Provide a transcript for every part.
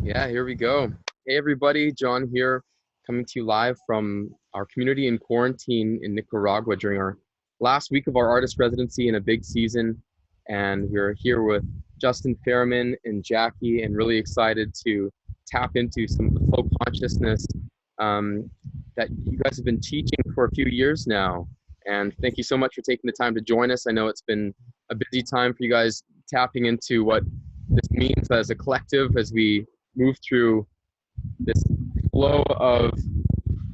Yeah, here we go. Hey, everybody, John here, coming to you live from our community in quarantine in Nicaragua during our last week of our artist residency in a big season. And we're here with Justin Faerman and Jackie, and really excited to tap into some of the flow consciousness that you guys have been teaching for a few years now. And thank you so much for taking the time to join us. I know it's been a busy time for you guys tapping into what this means as a collective as we move through this flow of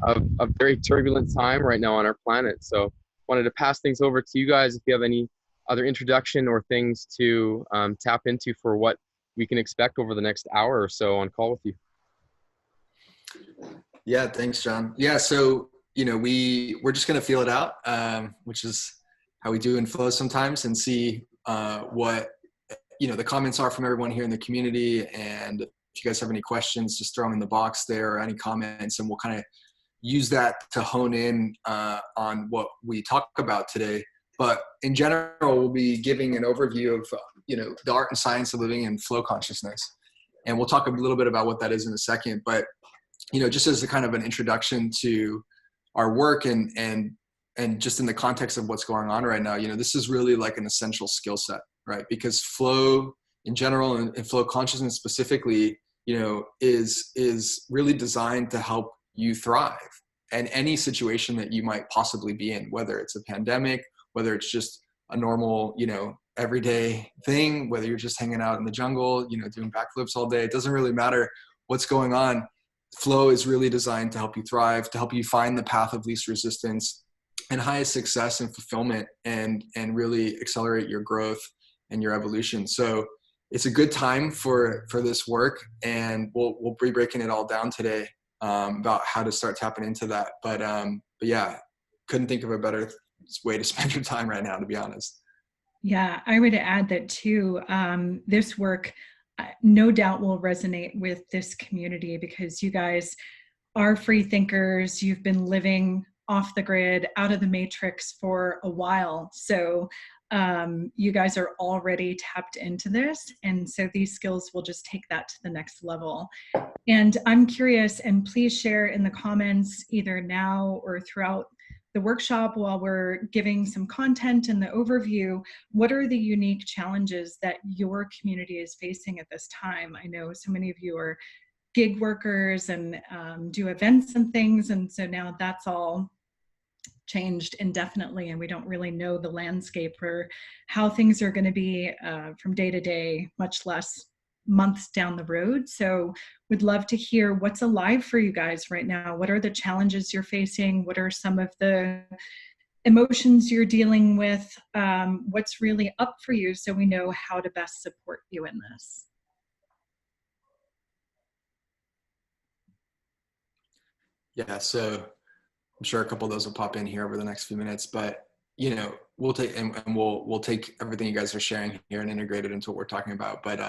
a very turbulent time right now on our planet. So wanted to pass things over to you guys if you have any other introduction or things to tap into for what we can expect over the next hour or so on call with you. Yeah, thanks, John. Yeah, so we're just gonna feel it out, which is how we do in flow sometimes, and see what the comments are from everyone here in the community. And if you guys have any questions, just throw them in the box there, or any comments, and we'll kind of use that to hone in on what we talk about today. But in general, we'll be giving an overview of the art and science of living in flow consciousness, and we'll talk a little bit about what that is in a second. But just as a kind of an introduction to our work and just in the context of what's going on right now, this is really like an essential skill set, right? Because flow in general and flow consciousness specifically, is really designed to help you thrive in any situation that you might possibly be in, whether it's a pandemic, whether it's just a normal, everyday thing, whether you're just hanging out in the jungle, doing backflips all day. It doesn't really matter what's going on. Flow is really designed to help you thrive, to help you find the path of least resistance and highest success and fulfillment, and really accelerate your growth and your evolution. So it's a good time for this work, and we'll be breaking it all down today about how to start tapping into that. But yeah, couldn't think of a better way to spend your time right now, to be honest. Yeah, I would add that too. This work no doubt will resonate with this community, because you guys are free thinkers. You've been living off the grid, out of the matrix for a while. So you guys are already tapped into this. And so these skills will just take that to the next level. And I'm curious, and please share in the comments either now or throughout the workshop while we're giving some content and the overview, what are the unique challenges that your community is facing at this time? I know so many of you are gig workers and do events and things, and so now that's all changed indefinitely, and we don't really know the landscape or how things are going to be from day to day, much less months down the road. So we'd love to hear what's alive for you guys right now. What are the challenges you're facing? What are some of the emotions you're dealing with? What's really up for you, so we know how to best support you in this? Yeah, so I'm sure a couple of those will pop in here over the next few minutes, but we'll take we'll take everything you guys are sharing here and integrate it into what we're talking about. But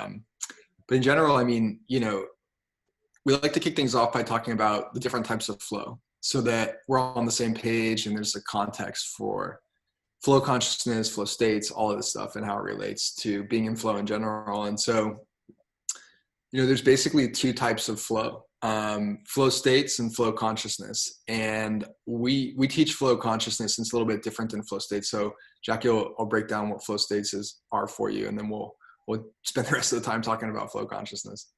in general, I mean, we like to kick things off by talking about the different types of flow, so that we're all on the same page and there's a context for flow consciousness, flow states, all of this stuff, and how it relates to being in flow in general. And so, there's basically two types of flow. Flow states and flow consciousness, and we teach flow consciousness, and it's a little bit different than flow states. So Jackie, I'll break down what flow states are for you, and then we'll spend the rest of the time talking about flow consciousness.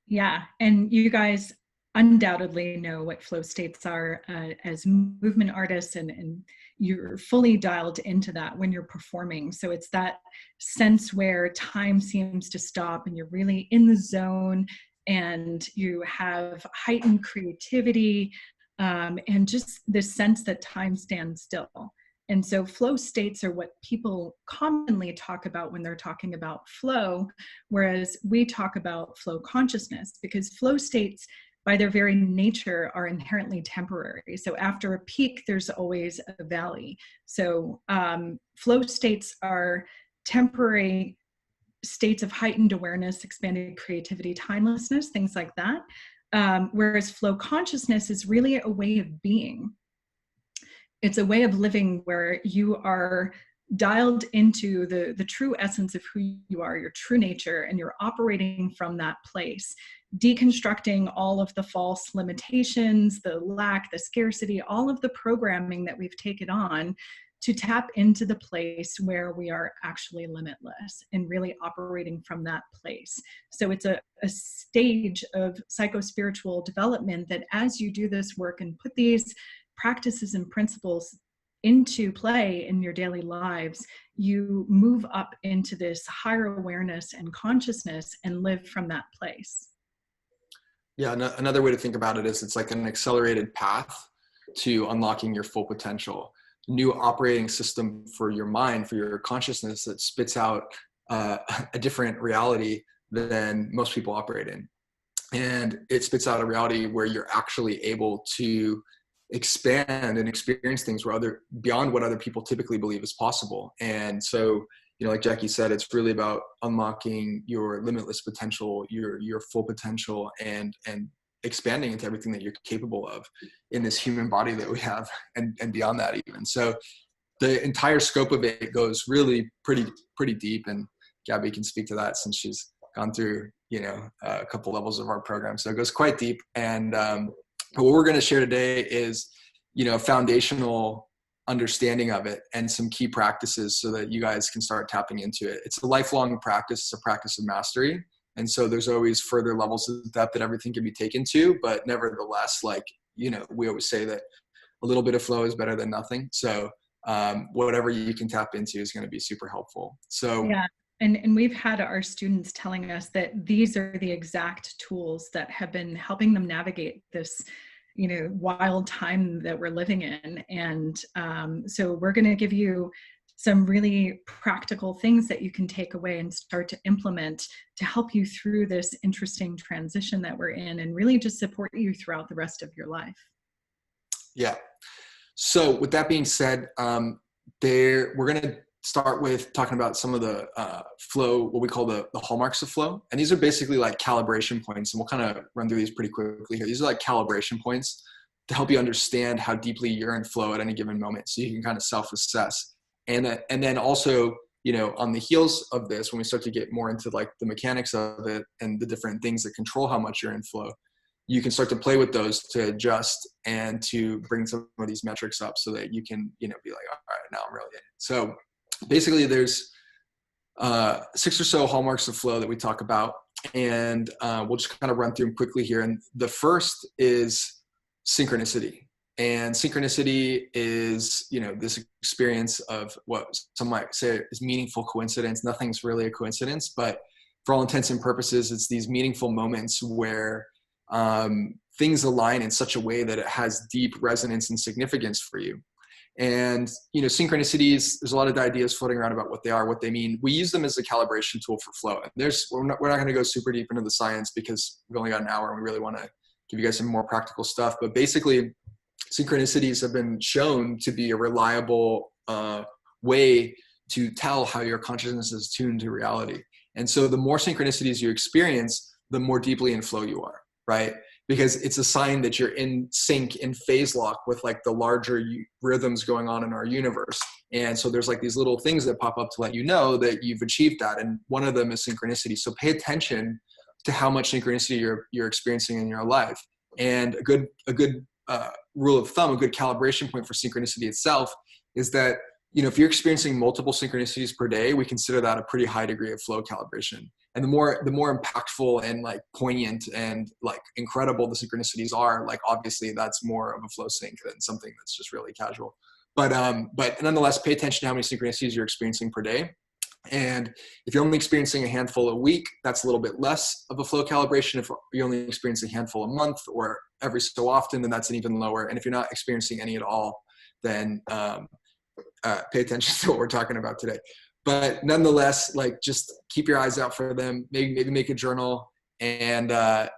Yeah, and you guys undoubtedly know what flow states are as movement artists, and you're fully dialed into that when you're performing. So it's that sense where time seems to stop and you're really in the zone, and you have heightened creativity, and just this sense that time stands still. And so flow states are what people commonly talk about when they're talking about flow, whereas we talk about flow consciousness, because flow states by their very nature are inherently temporary. So after a peak, there's always a valley. So flow states are temporary states of heightened awareness, expanded creativity, timelessness, things like that. Whereas flow consciousness is really a way of being. It's a way of living where you are dialed into the true essence of who you are, your true nature, and you're operating from that place. deconstructing all of the false limitations, the lack, the scarcity, all of the programming that we've taken on to tap into the place where we are actually limitless and really operating from that place. So it's a stage of psycho-spiritual development that as you do this work and put these practices and principles into play in your daily lives, you move up into this higher awareness and consciousness and live from that place. Yeah, another way to think about it is it's like an accelerated path to unlocking your full potential. New operating system for your mind, for your consciousness, that spits out a different reality than most people operate in. And it spits out a reality where you're actually able to expand and experience things beyond what other people typically believe is possible. And so, like Jackie said, it's really about unlocking your limitless potential, your full potential, and expanding into everything that you're capable of in this human body that we have, and beyond that even. So the entire scope of it goes really pretty deep, and Gabby can speak to that since she's gone through, a couple levels of our program. So it goes quite deep. And what we're going to share today is, a foundational understanding of it and some key practices so that you guys can start tapping into it. It's a lifelong practice. It's a practice of mastery. And so there's always further levels of depth that everything can be taken to, but nevertheless, we always say that a little bit of flow is better than nothing. So whatever you can tap into is going to be super helpful. So yeah. And we've had our students telling us that these are the exact tools that have been helping them navigate this, wild time that we're living in. And so we're going to give you some really practical things that you can take away and start to implement to help you through this interesting transition that we're in, and really just support you throughout the rest of your life. Yeah. So with that being said, we're going to start with talking about some of the flow, what we call the hallmarks of flow. And these are basically like calibration points. And we'll kind of run through these pretty quickly here. These are like calibration points to help you understand how deeply you're in flow at any given moment, so you can kind of self-assess. And then also, on the heels of this, when we start to get more into like the mechanics of it and the different things that control how much you're in flow, you can start to play with those to adjust and to bring some of these metrics up so that you can, be like, all right, now I'm really in it. So basically there's 6 or so hallmarks of flow that we talk about, and we'll just kind of run through them quickly here. And the first is synchronicity. And synchronicity is, this experience of what some might say is meaningful coincidence. Nothing's really a coincidence, but for all intents and purposes, it's these meaningful moments where things align in such a way that it has deep resonance and significance for you. And, synchronicities, there's a lot of ideas floating around about what they are, what they mean. We use them as a calibration tool for flow. And we're not going to go super deep into the science because we've only got an hour and we really want to give you guys some more practical stuff. But basically, synchronicities have been shown to be a reliable way to tell how your consciousness is tuned to reality. And so the more synchronicities you experience, the more deeply in flow you are, right? Because it's a sign that you're in sync, in phase lock with like the larger rhythms going on in our universe. And so there's like these little things that pop up to let you know that you've achieved that. And one of them is synchronicity. So pay attention to how much synchronicity you're experiencing in your life. And a good rule of thumb, a good calibration point for synchronicity itself is that, if you're experiencing multiple synchronicities per day, we consider that a pretty high degree of flow calibration. And the more impactful and like poignant and like incredible the synchronicities are, like obviously that's more of a flow sync than something that's just really casual. But nonetheless, pay attention to how many synchronicities you're experiencing per day. And if you're only experiencing a handful a week, that's a little bit less of a flow calibration. If you're only experiencing a handful a month or every so often, then that's an even lower. And if you're not experiencing any at all, then pay attention to what we're talking about today. But nonetheless, like just keep your eyes out for them. Maybe make a journal and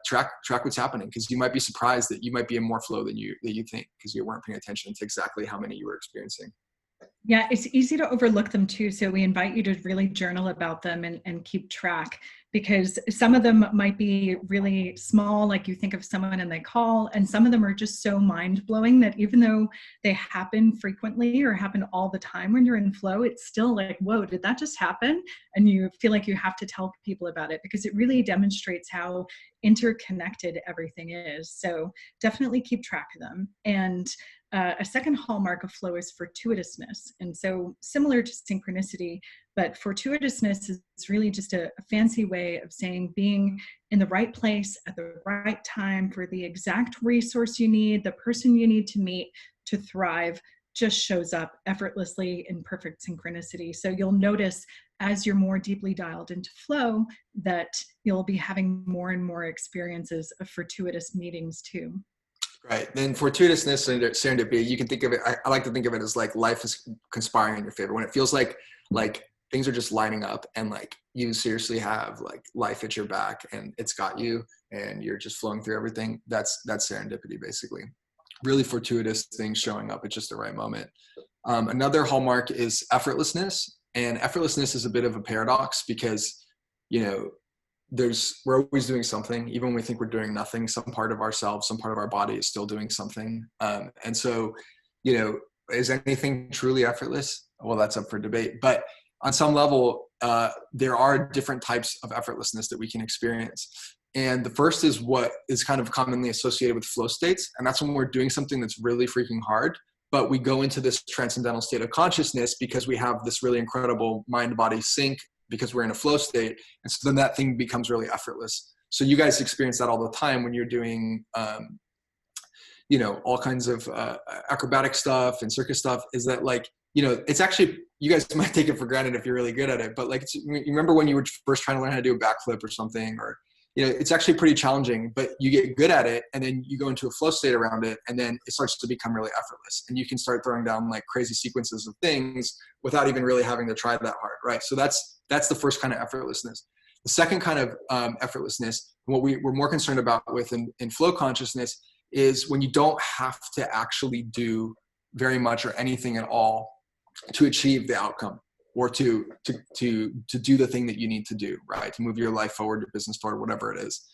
track what's happening, because you might be surprised that you might be in more flow than you think, because you weren't paying attention to exactly how many you were experiencing. Yeah, it's easy to overlook them too. So we invite you to really journal about them and keep track, because some of them might be really small, like you think of someone and they call, and some of them are just so mind-blowing that even though they happen frequently or happen all the time when you're in flow, it's still like, whoa, did that just happen? And you feel like you have to tell people about it, because it really demonstrates how interconnected everything is. So definitely keep track of them. And a second hallmark of flow is fortuitousness. And so similar to synchronicity, but fortuitousness is really just a fancy way of saying being in the right place at the right time for the exact resource you need, the person you need to meet to thrive, just shows up effortlessly in perfect synchronicity. So you'll notice as you're more deeply dialed into flow that you'll be having more and more experiences of fortuitous meetings too. Right. Then fortuitousness and serendipity, you can think of it, I like to think of it as like life is conspiring in your favor. When it feels like things are just lining up and like you seriously have like life at your back and it's got you and you're just flowing through everything. That's serendipity, basically. Really fortuitous things showing up at just the right moment. Another hallmark is effortlessness. And effortlessness is a bit of a paradox because, we're always doing something. Even when we think we're doing nothing, some part of ourselves, some part of our body is still doing something. And so, is anything truly effortless? Well, that's up for debate. But on some level, there are different types of effortlessness that we can experience. And the first is what is kind of commonly associated with flow states. And that's when we're doing something that's really freaking hard, but we go into this transcendental state of consciousness because we have this really incredible mind-body sync because we're in a flow state. And so then that thing becomes really effortless. So you guys experience that all the time when you're doing, all kinds of acrobatic stuff and circus stuff, is that like, it's actually, you guys might take it for granted if you're really good at it, but like, you remember when you were first trying to learn how to do a backflip or something, or, it's actually pretty challenging, but you get good at it and then you go into a flow state around it and then it starts to become really effortless and you can start throwing down like crazy sequences of things without even really having to try that hard, right? So that's the first kind of effortlessness. The second kind of effortlessness, what we're more concerned about with in flow consciousness, is when you don't have to actually do very much or anything at all to achieve the outcome or to do the thing that you need to do, right? To move your life forward, your business forward, whatever it is.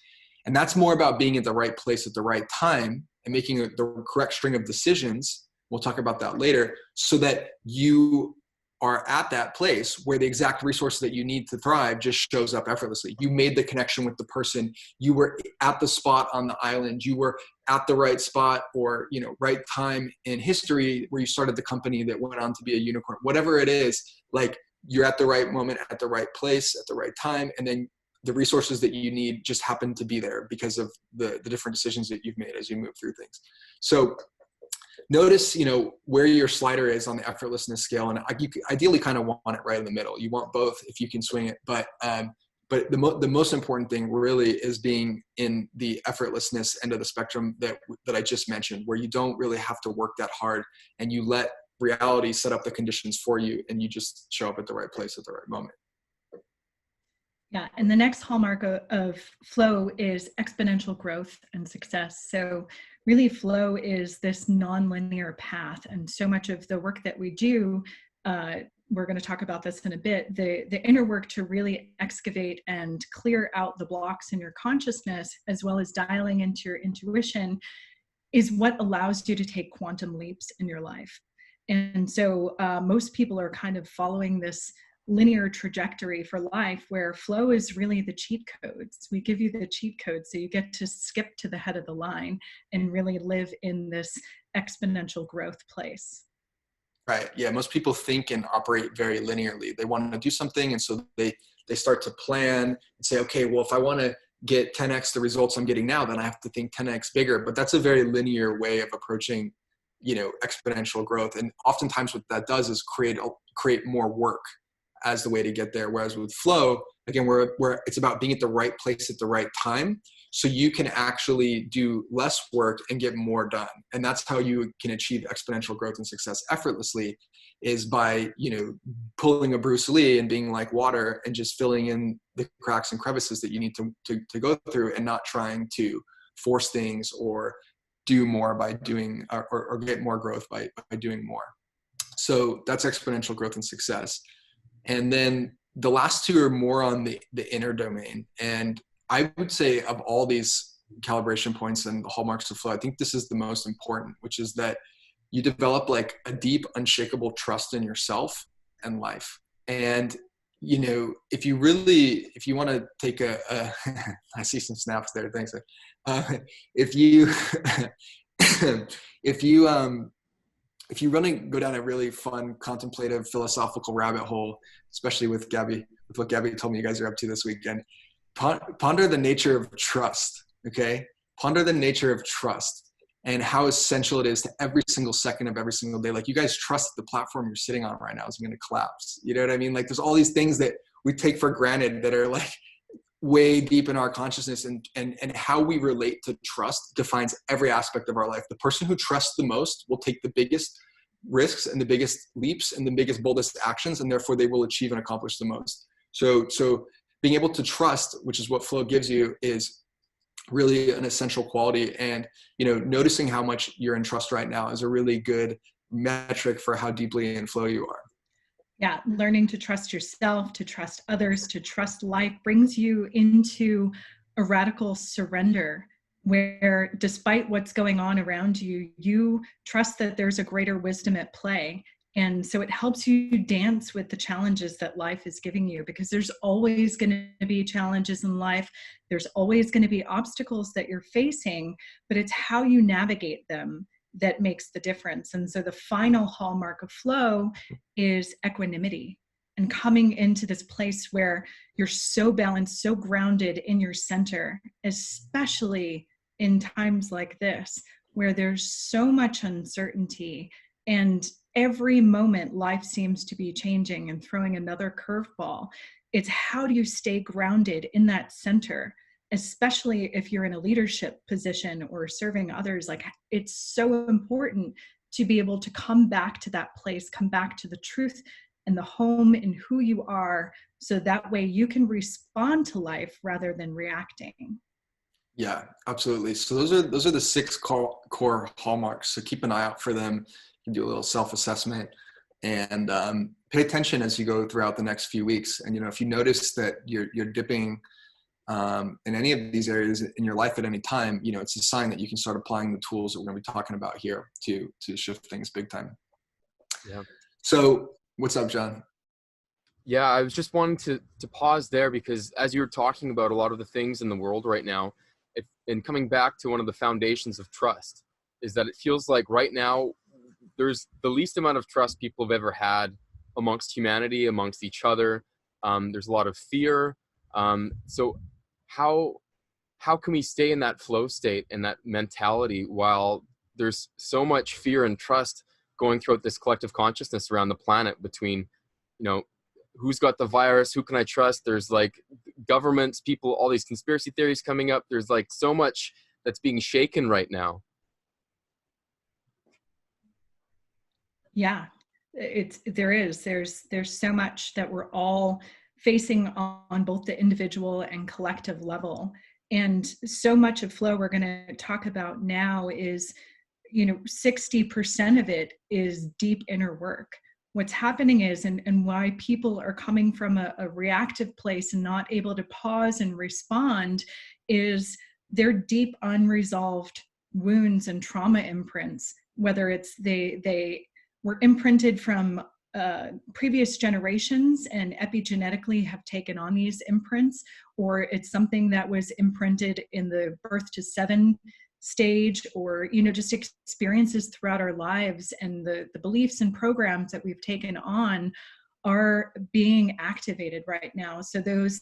And that's more about being at the right place at the right time and making the correct string of decisions. We'll talk about that later, so that you are at that place where the exact resources that you need to thrive just shows up effortlessly. You made the connection with the person. You were at the spot on the island. You were at the right spot or, right time in history where you started the company that went on to be a unicorn, whatever it is, like you're at the right moment, at the right place, at the right time. And then the resources that you need just happen to be there because of the different decisions that you've made as you move through things. So notice, where your slider is on the effortlessness scale. And you ideally kind of want it right in the middle. You want both if you can swing it. But the most important thing really is being in the effortlessness end of the spectrum that I just mentioned, where you don't really have to work that hard and you let reality set up the conditions for you and you just show up at the right place at the right moment. Yeah, and the next hallmark of flow is exponential growth and success. So really flow is this nonlinear path, and so much of the work that we do, we're going to talk about this in a bit, the inner work to really excavate and clear out the blocks in your consciousness, as well as dialing into your intuition, is what allows you to take quantum leaps in your life. And so most people are kind of following this linear trajectory for life, where flow is really the cheat codes. We give you the cheat codes so you get to skip to the head of the line and really live in this exponential growth place. Right. Yeah. Most people think and operate very linearly. They want to do something. And so they start to plan and say, okay, well, if I want to get 10x the results I'm getting now, then I have to think 10x bigger. But that's a very linear way of approaching, exponential growth. And oftentimes what that does is create more work as the way to get there. Whereas with flow, again, where it's about being at the right place at the right time, so you can actually do less work and get more done. And that's how you can achieve exponential growth and success effortlessly, is by, pulling a Bruce Lee and being like water and just filling in the cracks and crevices that you need to go through, and not trying to force things or do more by doing or get more growth by doing more. So that's exponential growth and success. And then the last two are more on the inner domain. And I would say of all these calibration points and the hallmarks of flow, I think this is the most important, which is that you develop like a deep, unshakable trust in yourself and life. And, you know, if you want to take I see some snaps there. Thanks. If you, if you want to go down a really fun, contemplative, philosophical rabbit hole, especially with what Gabby told me you guys are up to this weekend, ponder the nature of trust. Okay. Ponder the nature of trust and how essential it is to every single second of every single day. Like, you guys trust that the platform you're sitting on right now isn't going to collapse. You know what I mean? Like, there's all these things that we take for granted that are like way deep in our consciousness, and how we relate to trust defines every aspect of our life. The person who trusts the most will take the biggest risks and the biggest leaps and the biggest, boldest actions, and therefore they will achieve and accomplish the most. So being able to trust, which is what flow gives you, is really an essential quality. And, you know, noticing how much you're in trust right now is a really good metric for how deeply in flow you are. Yeah, learning to trust yourself, to trust others, to trust life brings you into a radical surrender where, despite what's going on around you, you trust that there's a greater wisdom at play. And so it helps you dance with the challenges that life is giving you, because there's always going to be challenges in life. There's always going to be obstacles that you're facing, but it's how you navigate them that makes the difference. And so the final hallmark of flow is equanimity, and coming into this place where you're so balanced, so grounded in your center, especially in times like this, where there's so much uncertainty and every moment life seems to be changing and throwing another curveball. It's how do you stay grounded in that center, especially if you're in a leadership position or serving others. Like, it's so important to be able to come back to that place, come back to the truth and the home in who you are, so that way you can respond to life rather than reacting. Yeah, absolutely. So those are the 6 core hallmarks. So keep an eye out for them. You can do a little self-assessment and pay attention as you go throughout the next few weeks. And, you know, if you notice that you're dipping in any of these areas in your life at any time, you know, it's a sign that you can start applying the tools that we're going to be talking about here to shift things big time. Yeah. So what's up, John? Yeah, I was just wanting to pause there, because as you were talking about a lot of the things in the world right now, and coming back to one of the foundations of trust, is that it feels like right now there's the least amount of trust people have ever had amongst humanity, amongst each other. There's a lot of fear. So how can we stay in that flow state and that mentality while there's so much fear and trust going throughout this collective consciousness around the planet between, you know, who's got the virus, who can I trust? There's like governments, people, all these conspiracy theories coming up. There's like so much that's being shaken right now. Yeah, there's so much that we're all facing on both the individual and collective level. And so much of flow we're going to talk about now is, you know, 60% of it is deep inner work. What's happening is, and why people are coming from a reactive place and not able to pause and respond, is their deep unresolved wounds and trauma imprints, whether it's they were imprinted from previous generations and epigenetically have taken on these imprints, or it's something that was imprinted in the birth to 7 stage, or, you know, just experiences throughout our lives, and the beliefs and programs that we've taken on are being activated right now. So those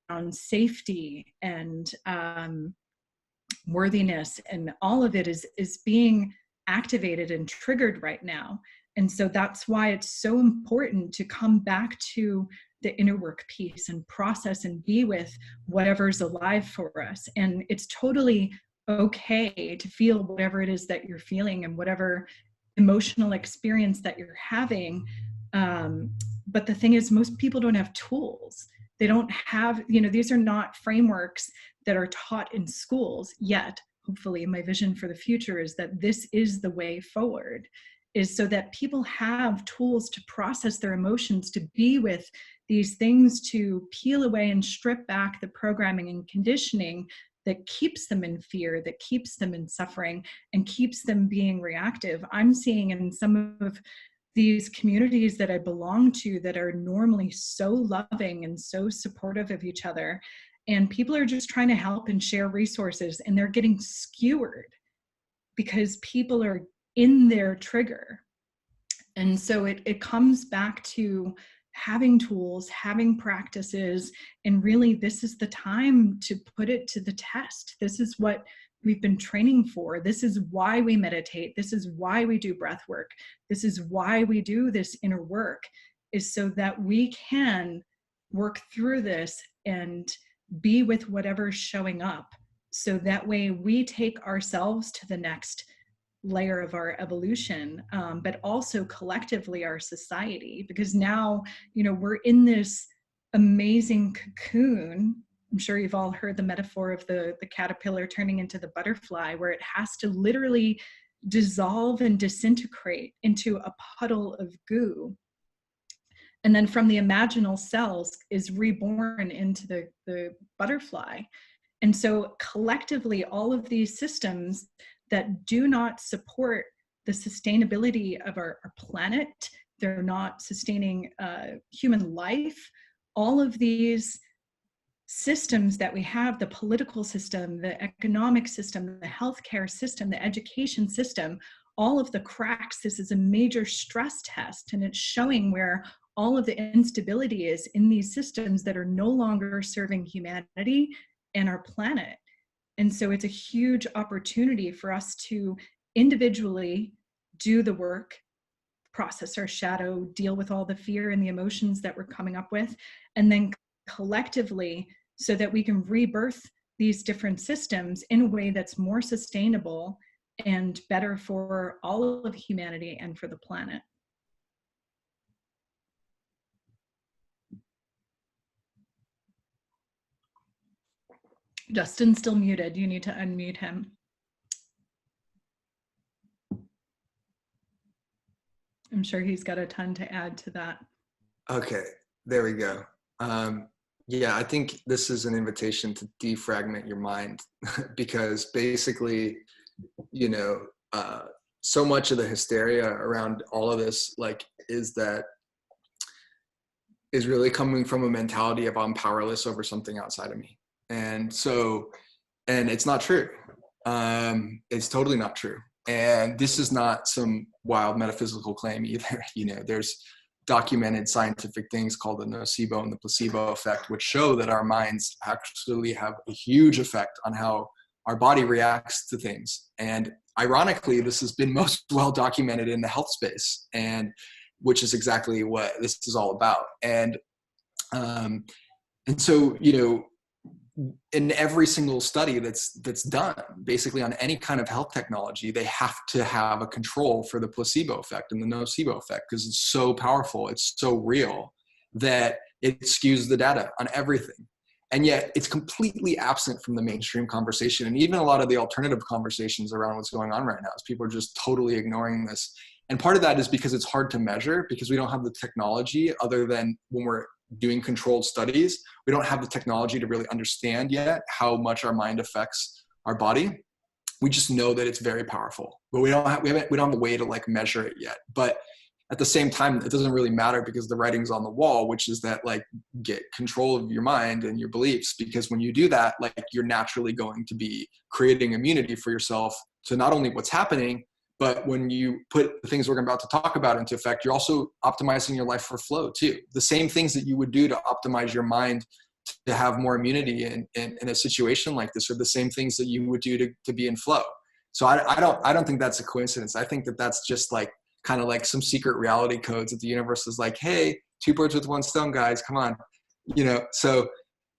on safety and worthiness and all of it is being activated and triggered right now. And so that's why it's so important to come back to the inner work piece and process and be with whatever's alive for us. And it's totally okay to feel whatever it is that you're feeling and whatever emotional experience that you're having. But the thing is, most people don't have tools. They don't have, you know, these are not frameworks that are taught in schools yet. Hopefully, my vision for the future is that this is the way forward. is so that people have tools to process their emotions, to be with these things, to peel away and strip back the programming and conditioning that keeps them in fear, that keeps them in suffering, and keeps them being reactive. I'm seeing in some of these communities that I belong to that are normally so loving and so supportive of each other, and people are just trying to help and share resources, and they're getting skewered because people are in their trigger. And so it comes back to having tools, having practices, and really this is the time to put it to the test. This is what we've been training for. This is why we meditate. This is why we do breath work. This is why we do this inner work, is so that we can work through this and be with whatever's showing up. So that way we take ourselves to the next layer of our evolution, but also collectively our society, because now, we're in this amazing cocoon. I'm sure you've all heard the metaphor of the caterpillar turning into the butterfly, where it has to literally dissolve and disintegrate into a puddle of goo. And then from the imaginal cells is reborn into the butterfly. And so collectively, all of these systems that do not support the sustainability of our planet, they're not sustaining human life, all of these systems that we have, the political system, the economic system, the healthcare system, the education system, all of the cracks, this is a major stress test, and it's showing where all of the instability is in these systems that are no longer serving humanity and our planet. And so it's a huge opportunity for us to individually do the work, process our shadow, deal with all the fear and the emotions that we're coming up with, and then collectively, so that we can rebirth these different systems in a way that's more sustainable and better for all of humanity and for the planet. Justin's still muted. You need to unmute him. I'm sure he's got a ton to add to that. Okay, there we go. Yeah, I think this is an invitation to defragment your mind because basically, so much of the hysteria around all of this, is really coming from a mentality of I'm powerless over something outside of me. And it's not true. It's totally not true. And this is not some wild metaphysical claim either. There's documented scientific things called the nocebo and the placebo effect, which show that our minds actually have a huge effect on how our body reacts to things. And ironically, this has been most well documented in the health space, and which is exactly what this is all about. And so, in every single study that's done basically on any kind of health technology, they have to have a control for the placebo effect and the nocebo effect, because it's so powerful, it's so real that it skews the data on everything. And yet it's completely absent from the mainstream conversation. And even a lot of the alternative conversations around what's going on right now is people are just totally ignoring this. And part of that is because it's hard to measure, because we don't have the technology other than when we're doing controlled studies. We don't have the technology to really understand yet how much our mind affects our body. We just know that it's very powerful, but we don't have a way to measure it yet. But at the same time, it doesn't really matter because the writing's on the wall, which is that get control of your mind and your beliefs, because when you do that, you're naturally going to be creating immunity for yourself to not only what's happening, but when you put the things we're about to talk about into effect, you're also optimizing your life for flow too. The same things that you would do to optimize your mind to have more immunity in a situation like this are the same things that you would do to be in flow. So I don't think that's a coincidence. I think that that's just kind of some secret reality codes that the universe is hey, 2 birds with 1 stone, guys, come on. So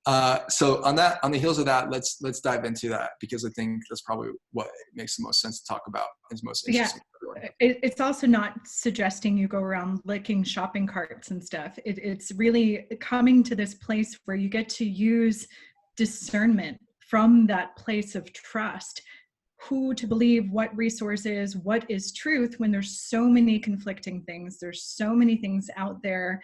on the heels of that, let's dive into that, because I think that's probably what makes the most sense to talk about, is most interesting for everyone. It's also not suggesting you go around licking shopping carts and stuff. It's really coming to this place where you get to use discernment from that place of trust. who to believe, what resources, what is truth, when there's so many conflicting things. There's so many things out there.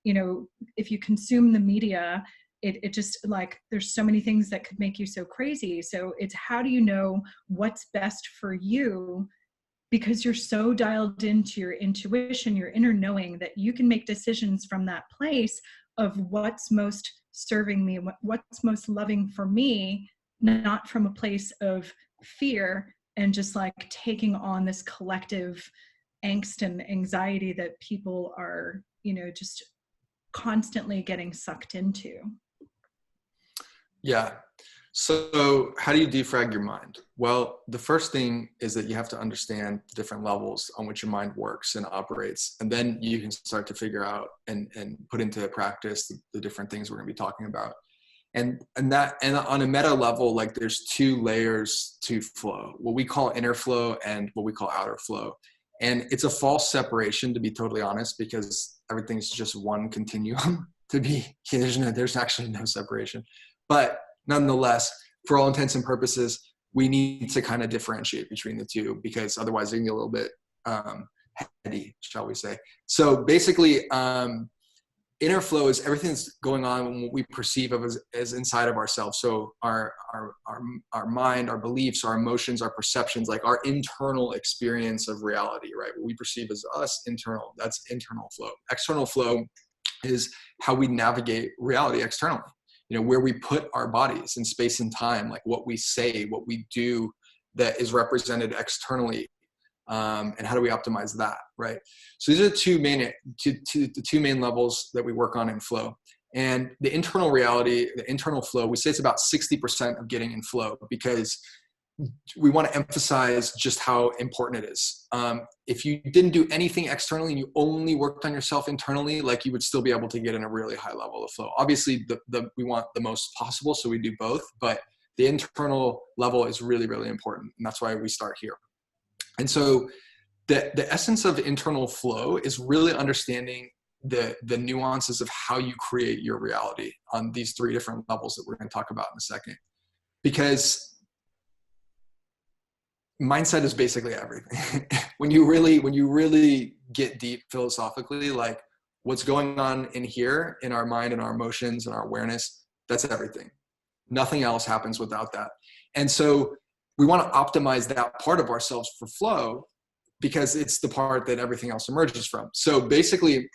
You know, if you consume the media, it just, like, there's so many things that could make you so crazy. So it's, how do you know what's best for you? Because you're so dialed into your intuition, your inner knowing, that you can make decisions from that place of what's most serving me, what's most loving for me, not from a place of fear and just like taking on this collective angst and anxiety that people are, you know, just constantly getting sucked into. Yeah. So how do you defrag your mind? Well, the first thing is that you have to understand the different levels on which your mind works and operates. And then you can start to figure out and put into practice the different things we're going to be talking about. And on a meta level, like, there's two layers to flow, what we call inner flow and what we call outer flow. And it's a false separation, to be totally honest, because everything's just one continuum. There's actually no separation. But nonetheless, for all intents and purposes, we need to kind of differentiate between the two, because otherwise it can get a little bit heady, shall we say. So basically, inner flow is everything that's going on when what we perceive of as inside of ourselves. So our mind, our beliefs, our emotions, our perceptions, like our internal experience of reality, right? What we perceive as us, internal, that's internal flow. External flow is how we navigate reality externally. You know, where we put our bodies in space and time, like what we say, what we do that is represented externally, and how do we optimize that, right? So these are the two main levels that we work on in flow. And the internal reality, the internal flow, we say it's about 60% of getting in flow, because we want to emphasize just how important it is. If you didn't do anything externally and you only worked on yourself internally, like, you would still be able to get in a really high level of flow. Obviously, we want the most possible, so we do both, but the internal level is really, really important. And that's why we start here. And so the essence of internal flow is really understanding the nuances of how you create your reality on these three different levels that we're going to talk about in a second. Because mindset is basically everything. when you really get deep philosophically, like, what's going on in here in our mind and our emotions and our awareness, that's everything. Nothing else happens without that. And so we want to optimize that part of ourselves for flow, because it's the part that everything else emerges from. So basically,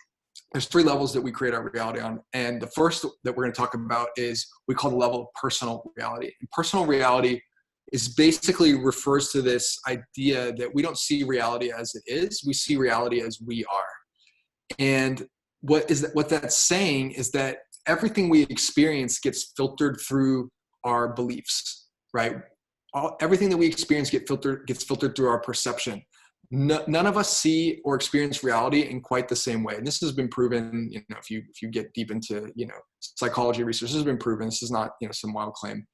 there's three levels that we create our reality on. And the first that we're going to talk about is we call the level of personal reality. And personal reality is basically refers to this idea that we don't see reality as it is, we see reality as we are. And what that's saying is that everything we experience gets filtered through our beliefs, right? Everything that we experience gets filtered through our perception. None of us see or experience reality in quite the same way. And this has been proven, you know, if you get deep into, you know, psychology research, this has been proven. This is not, you know, some wild claim.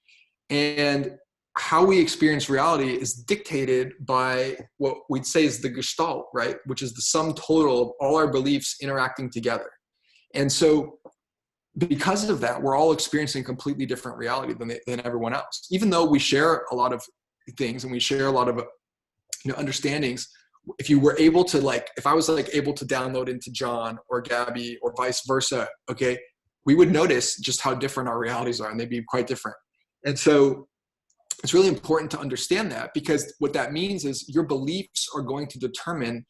And how we experience reality is dictated by what we'd say is the gestalt, right? Which is the sum total of all our beliefs interacting together. And so because of that, we're all experiencing a completely different reality than everyone else. Even though we share a lot of things and we share a lot of, you know, understandings, if you were able to, like, if I was like able to download into John or Gabby or vice versa, okay, we would notice just how different our realities are, and they'd be quite different. And so it's really important to understand that, because what that means is your beliefs are going to determine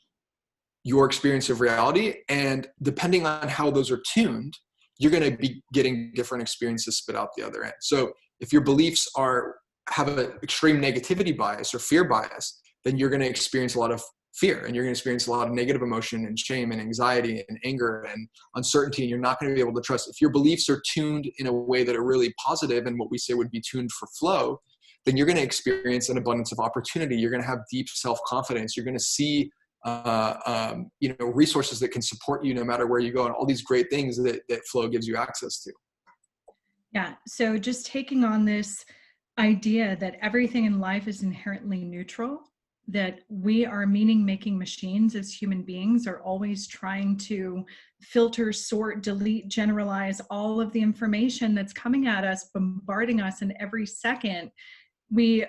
your experience of reality. And depending on how those are tuned, you're going to be getting different experiences spit out the other end. So if your beliefs have an extreme negativity bias or fear bias, then you're going to experience a lot of fear, and you're going to experience a lot of negative emotion and shame and anxiety and anger and uncertainty, and you're not going to be able to trust. If your beliefs are tuned in a way that are really positive and what we say would be tuned for flow, then you're going to experience an abundance of opportunity. You're going to have deep self-confidence. You're going to see you know, resources that can support you no matter where you go, and all these great things that flow gives you access to. Yeah. So just taking on this idea that everything in life is inherently neutral, that we are meaning-making machines as human beings, are always trying to filter, sort, delete, generalize all of the information that's coming at us, bombarding us in every second. We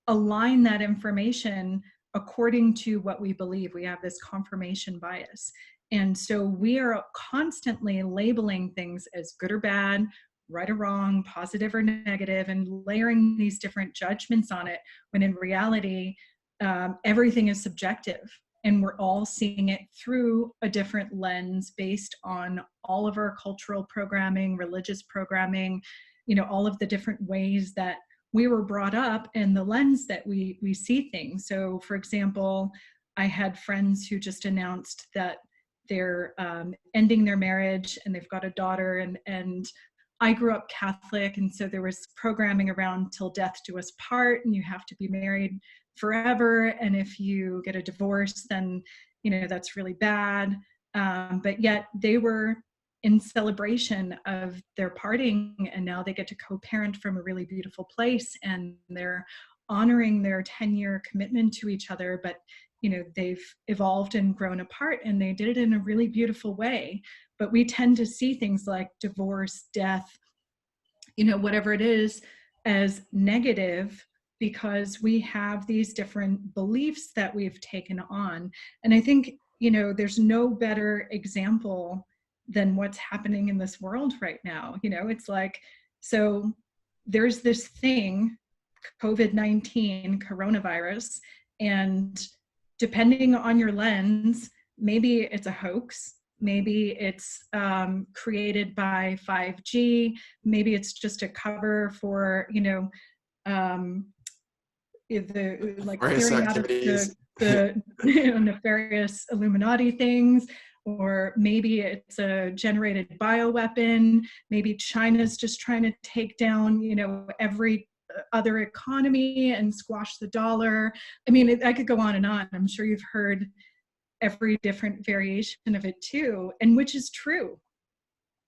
align that information according to what we believe. We have this confirmation bias. And so we are constantly labeling things as good or bad, right or wrong, positive or negative, and layering these different judgments on it, when in reality, everything is subjective. And we're all seeing it through a different lens based on all of our cultural programming, religious programming, all of the different ways that we were brought up and the lens that we see things. So, for example, I had friends who just announced that they're ending their marriage and they've got a daughter, and I grew up Catholic, and so there was programming around till death do us part, and you have to be married forever, and if you get a divorce, then that's really bad. But yet they were in celebration of their parting, and now they get to co-parent from a really beautiful place, and they're honoring their 10-year commitment to each other. But they've evolved and grown apart, and they did it in a really beautiful way. But we tend to see things like divorce, death, whatever it is, as negative, because we have these different beliefs that we've taken on. And I think, there's no better example than what's happening in this world right now. It's like, so there's this thing, COVID-19, coronavirus, and depending on your lens, maybe it's a hoax, maybe it's created by 5G, maybe it's just a cover for, the like clearing out of the nefarious Illuminati things, or maybe it's a generated bioweapon, maybe China's just trying to take down, every other economy and squash the dollar. I mean, I could go on and on. I'm sure you've heard every different variation of it too, and which is true.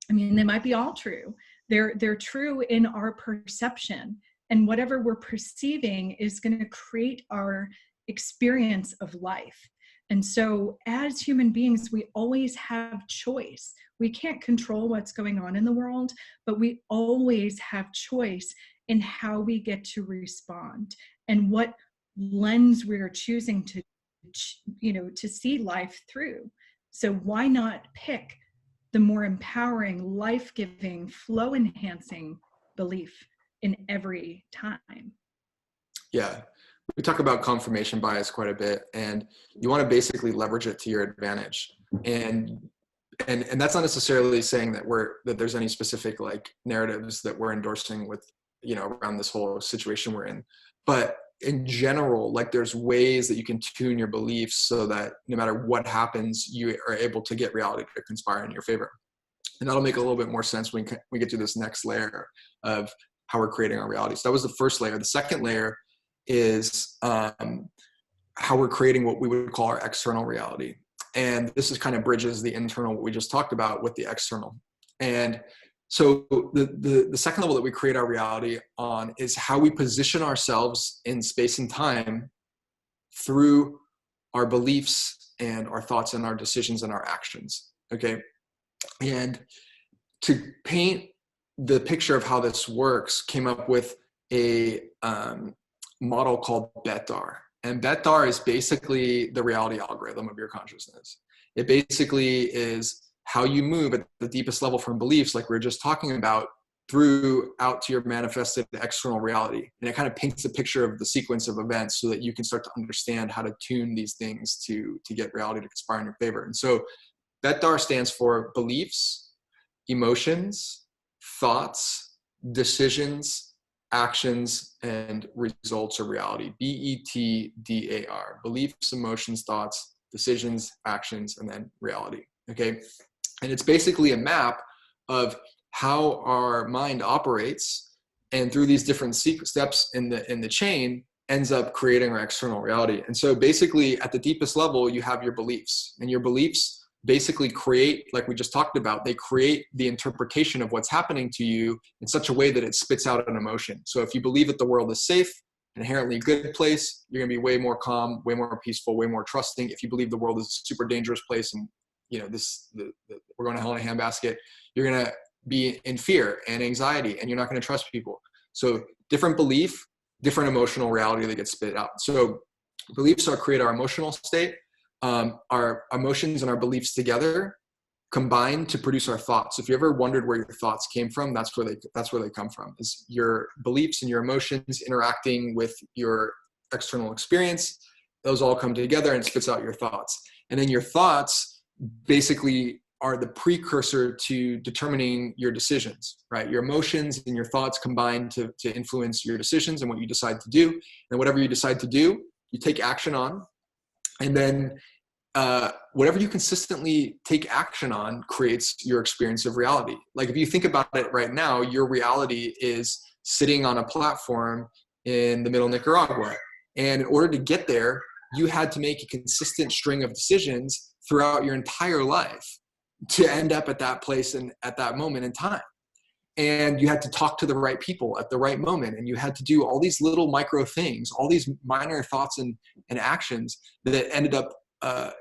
I mean, they might be all true. They're true in our perception, and whatever we're perceiving is going to create our experience of life. And so as human beings, we always have choice. We can't control what's going on in the world, but we always have choice in how we get to respond and what lens we're choosing to see life through. So why not pick the more empowering, life-giving, flow-enhancing belief in every time? Yeah. We talk about confirmation bias quite a bit, and you want to basically leverage it to your advantage. And that's not necessarily saying that there's any specific like narratives that we're endorsing with, around this whole situation we're in. But in general, like there's ways that you can tune your beliefs so that no matter what happens, you are able to get reality to conspire in your favor. And that'll make a little bit more sense when we get to this next layer of how we're creating our reality. So that was the first layer. The second layer is how we're creating what we would call our external reality. And this is kind of bridges the internal, what we just talked about, with the external. And so the second level that we create our reality on is how we position ourselves in space and time through our beliefs and our thoughts and our decisions and our actions. Okay. And to paint the picture of how this works, came up with a model called BETDAR. And BETDAR is basically the reality algorithm of your consciousness. It basically is how you move at the deepest level from beliefs, like we were just talking about, through out to your manifested external reality. And it kind of paints a picture of the sequence of events so that you can start to understand how to tune these things to get reality to conspire in your favor. And so BETDAR stands for beliefs, emotions, thoughts, decisions, actions, and results or reality. BETDAR. Beliefs, emotions, thoughts, decisions, actions, and then reality. Okay. And it's basically a map of how our mind operates, and through these different steps in the chain ends up creating our external reality. And so basically at the deepest level, you have your beliefs, and your beliefs basically create, like we just talked about, they create the interpretation of what's happening to you in such a way that it spits out an emotion. So if you believe that the world is safe, inherently good place, you're going to be way more calm, way more peaceful, way more trusting. If you believe the world is a super dangerous place and we're going to hell in a handbasket, you're going to be in fear and anxiety, and you're not going to trust people. So different belief different emotional reality that gets spit out. So beliefs create our emotional state. Our emotions and our beliefs together combine to produce our thoughts. If you ever wondered where your thoughts came from, that's where they come from. Is your beliefs and your emotions interacting with your external experience. Those all come together and spits out your thoughts. And then your thoughts basically are the precursor to determining your decisions, right? Your emotions and your thoughts combine to influence your decisions and what you decide to do. And whatever you decide to do, you take action on. And then whatever you consistently take action on creates your experience of reality. Like if you think about it right now, your reality is sitting on a platform in the middle of Nicaragua. And in order to get there, you had to make a consistent string of decisions throughout your entire life to end up at that place and at that moment in time. And you had to talk to the right people at the right moment. And you had to do all these little micro things, all these minor thoughts and actions that ended up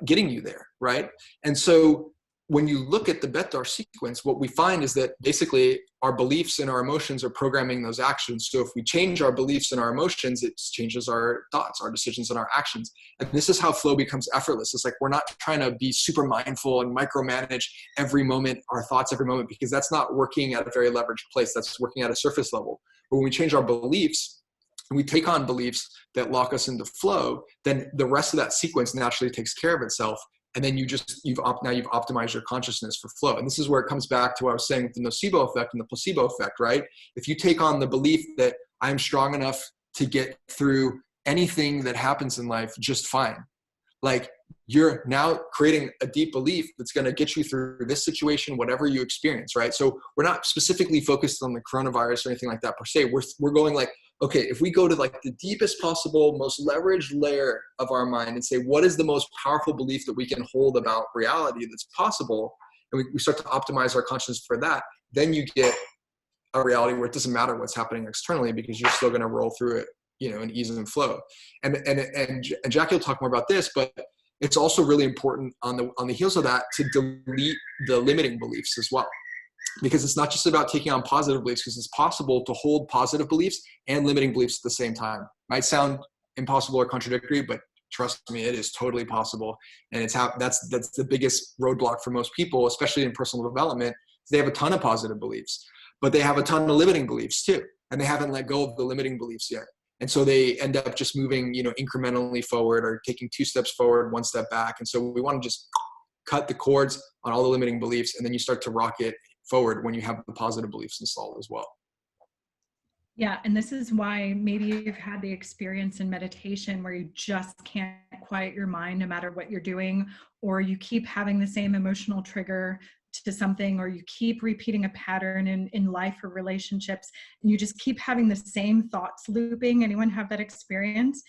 getting you there, right? And so when you look at the Betar sequence, what we find is that basically our beliefs and our emotions are programming those actions. So if we change our beliefs and our emotions, it changes our thoughts, our decisions, and our actions. And this is how flow becomes effortless. It's like we're not trying to be super mindful and micromanage every moment, our thoughts every moment, because that's not working at a very leveraged place. That's working at a surface level. But when we change our beliefs, and we take on beliefs that lock us into flow, then the rest of that sequence naturally takes care of itself. And then you've optimized your consciousness for flow. And this is where it comes back to what I was saying with the nocebo effect and the placebo effect, right? If you take on the belief that I'm strong enough to get through anything that happens in life just fine, like you're now creating a deep belief that's going to get you through this situation, whatever you experience, right? So we're not specifically focused on the coronavirus or anything like that per se. We're going like, okay, if we go to like the deepest possible, most leveraged layer of our mind and say, what is the most powerful belief that we can hold about reality that's possible? And we start to optimize our consciousness for that. Then you get a reality where it doesn't matter what's happening externally because you're still going to roll through it, in ease and flow. And Jackie will talk more about this, but it's also really important on the heels of that to delete the limiting beliefs as well. Because it's not just about taking on positive beliefs, because it's possible to hold positive beliefs and limiting beliefs at the same time. Might sound impossible or contradictory, but trust me, it is totally possible. And that's the biggest roadblock for most people, especially in personal development. They have a ton of positive beliefs, but they have a ton of limiting beliefs too. And they haven't let go of the limiting beliefs yet. And so they end up just moving, incrementally forward or taking 2 steps forward, 1 step back. And so we want to just cut the cords on all the limiting beliefs. And then you start to rock it forward when you have the positive beliefs installed as well. Yeah, and this is why maybe you've had the experience in meditation where you just can't quiet your mind no matter what you're doing, or you keep having the same emotional trigger to something, or you keep repeating a pattern in life or relationships, and you just keep having the same thoughts looping. Anyone have that experience?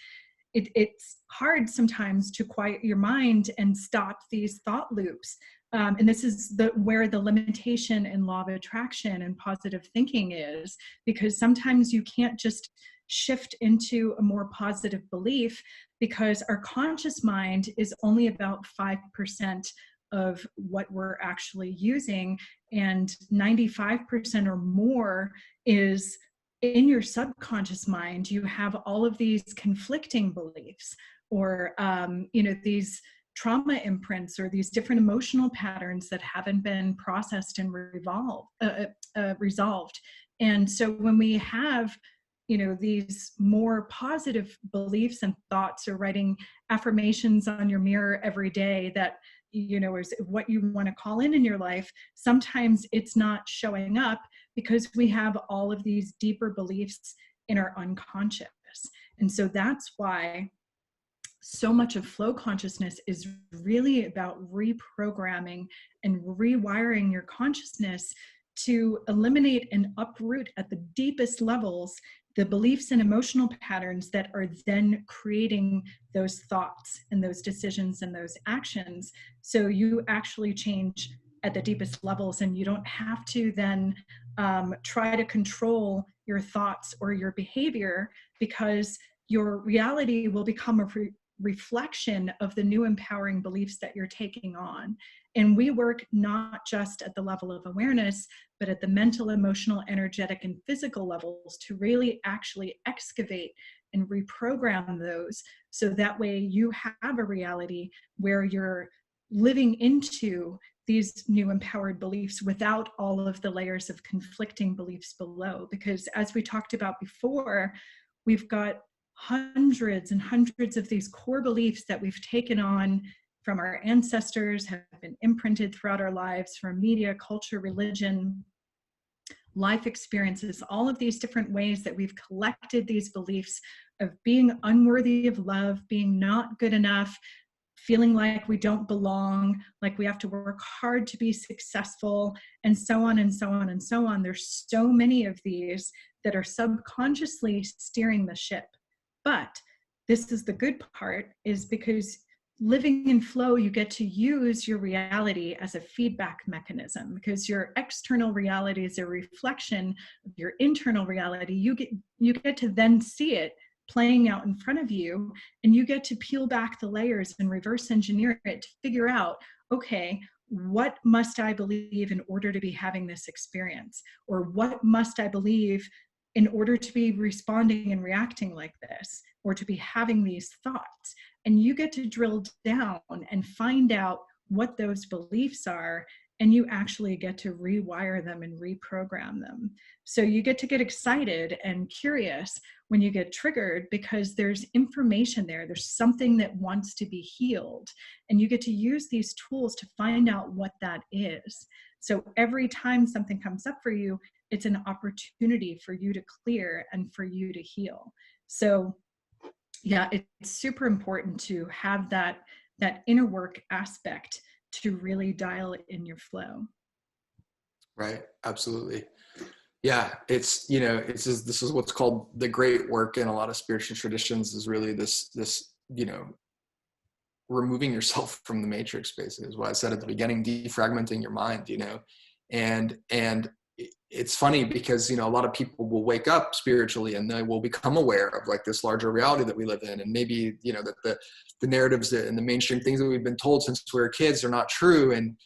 It's hard sometimes to quiet your mind and stop these thought loops. And this is where the limitation in law of attraction and positive thinking is, because sometimes you can't just shift into a more positive belief because our conscious mind is only about 5% of what we're actually using, and 95% or more is in your subconscious mind. You have all of these conflicting beliefs, or these trauma imprints, or these different emotional patterns that haven't been processed and resolved. And so when we have these more positive beliefs and thoughts, or writing affirmations on your mirror every day that is what you want to call in your life, sometimes it's not showing up because we have all of these deeper beliefs in our unconscious. And so that's why so much of flow consciousness is really about reprogramming and rewiring your consciousness to eliminate and uproot at the deepest levels the beliefs and emotional patterns that are then creating those thoughts and those decisions and those actions. So you actually change at the deepest levels, and you don't have to then try to control your thoughts or your behavior, because your reality will become a reflection of the new empowering beliefs that you're taking on. And we work not just at the level of awareness, but at the mental, emotional, energetic, and physical levels to really actually excavate and reprogram those, so that way you have a reality where you're living into these new empowered beliefs without all of the layers of conflicting beliefs below. Because as we talked about before, we've got hundreds and hundreds of these core beliefs that we've taken on from our ancestors, have been imprinted throughout our lives from media, culture, religion, life experiences, all of these different ways that we've collected these beliefs of being unworthy of love, being not good enough, feeling like we don't belong, like we have to work hard to be successful, and so on and so on and so on. There's so many of these that are subconsciously steering the ship. But this is the good part, is because living in flow, you get to use your reality as a feedback mechanism, because your external reality is a reflection of your internal reality. You get to then see it playing out in front of you, and you get to peel back the layers and reverse engineer it to figure out, okay, what must I believe in order to be having this experience? Or what must I believe in order to be responding and reacting like this, or to be having these thoughts? And you get to drill down and find out what those beliefs are, and you actually get to rewire them and reprogram them. So you get to get excited and curious when you get triggered, because there's information there. There's something that wants to be healed, and you get to use these tools to find out what that is. So every time something comes up for you, it's an opportunity for you to clear and for you to heal. So yeah, it's super important to have that inner work aspect to really dial in your flow. Right. Absolutely. Yeah. It's, this is what's called the great work in a lot of spiritual traditions, is really this, removing yourself from the matrix, basically, is what I said at the beginning, defragmenting your mind, and it's funny because, a lot of people will wake up spiritually and they will become aware of like this larger reality that we live in. And maybe, that the narratives and the mainstream things that we've been told since we were kids are not true. And,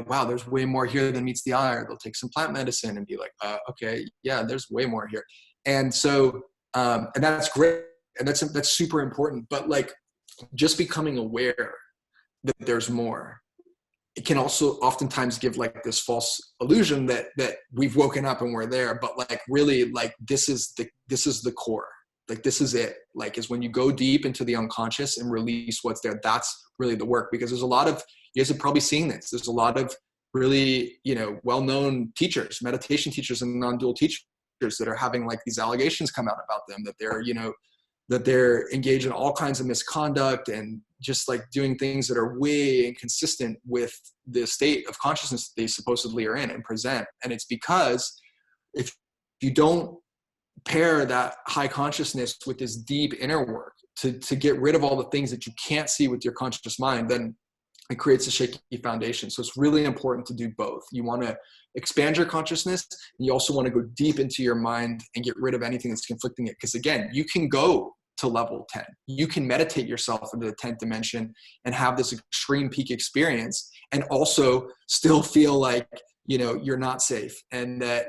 wow, there's way more here than meets the eye. Or they'll take some plant medicine and be like, okay, yeah, there's way more here. And so, and that's great. And that's super important. But like, just becoming aware that there's more, it can also oftentimes give like this false illusion that we've woken up and we're there. But like, really, like, this is the core. Like, this is it. Like, is when you go deep into the unconscious and release what's there. That's really the work, because there's a lot of, you guys have probably seen this. There's a lot of really, well-known teachers, meditation teachers and non-dual teachers that are having like these allegations come out about them, that they're, that they're engaged in all kinds of misconduct and just like doing things that are way inconsistent with the state of consciousness they supposedly are in and present. And it's because if you don't pair that high consciousness with this deep inner work to get rid of all the things that you can't see with your conscious mind, then it creates a shaky foundation. So it's really important to do both. You want to expand your consciousness, and you also want to go deep into your mind and get rid of anything that's conflicting it. Because again, you can go to level 10. You can meditate yourself into the 10th dimension and have this extreme peak experience, and also still feel like, you're not safe, and that,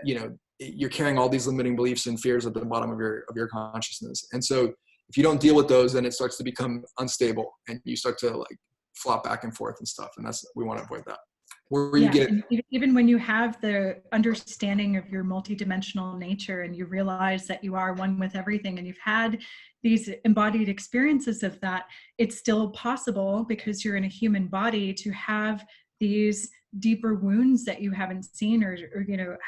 you're carrying all these limiting beliefs and fears at the bottom of your consciousness. And so if you don't deal with those, then it starts to become unstable, and you start to like flop back and forth and stuff. And we want to avoid that. Where you get even when you have the understanding of your multidimensional nature, and you realize that you are one with everything, and you've had these embodied experiences of that, it's still possible, because you're in a human body, to have these deeper wounds that you haven't seen, or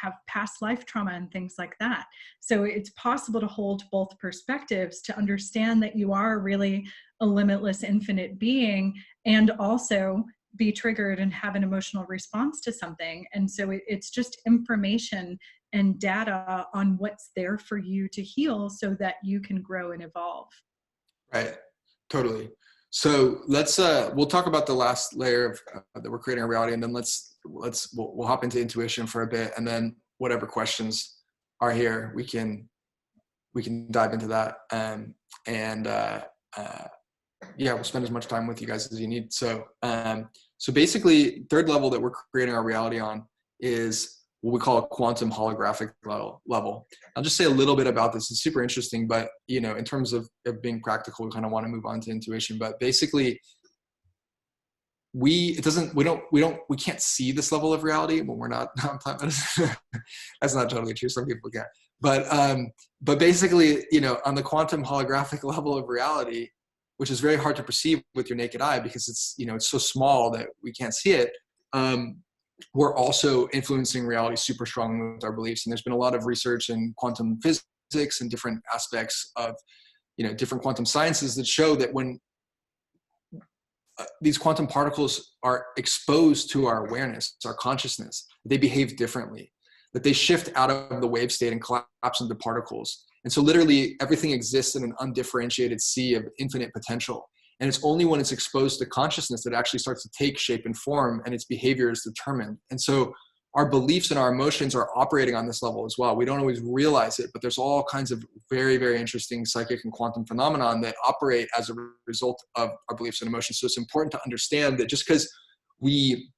have past life trauma and things like that. So it's possible to hold both perspectives, to understand that you are really a limitless, infinite being, and also be triggered and have an emotional response to something. And so it's just information and data on what's there for you to heal, so that you can grow and evolve. Right. Totally. So we'll talk about the last layer of that we're creating a reality, and then we'll hop into intuition for a bit, and then whatever questions are here, we can dive into that. yeah, we'll spend as much time with you guys as you need. So, so basically, third level that we're creating our reality on is what we call a quantum holographic level. I'll just say a little bit about this. It's super interesting, but you know, in terms of being practical, we kind of want to move on to intuition. But basically, we can't see this level of reality when we're not on planet. That's not totally true. Some people can, but basically, you know, on the quantum holographic level of reality, which is very hard to perceive with your naked eye because it's, you know, it's so small that we can't see it. We're also influencing reality super strongly with our beliefs. And there's been a lot of research in quantum physics and different aspects of, you know, different quantum sciences that show that when these quantum particles are exposed to our awareness, our consciousness, they behave differently, that they shift out of the wave state and collapse into particles. And so literally everything exists in an undifferentiated sea of infinite potential. And it's only when it's exposed to consciousness that it actually starts to take shape and form, and its behavior is determined. And so our beliefs and our emotions are operating on this level as well. We don't always realize it, but there's all kinds of very, very interesting psychic and quantum phenomenon that operate as a result of our beliefs and emotions. So it's important to understand that just because we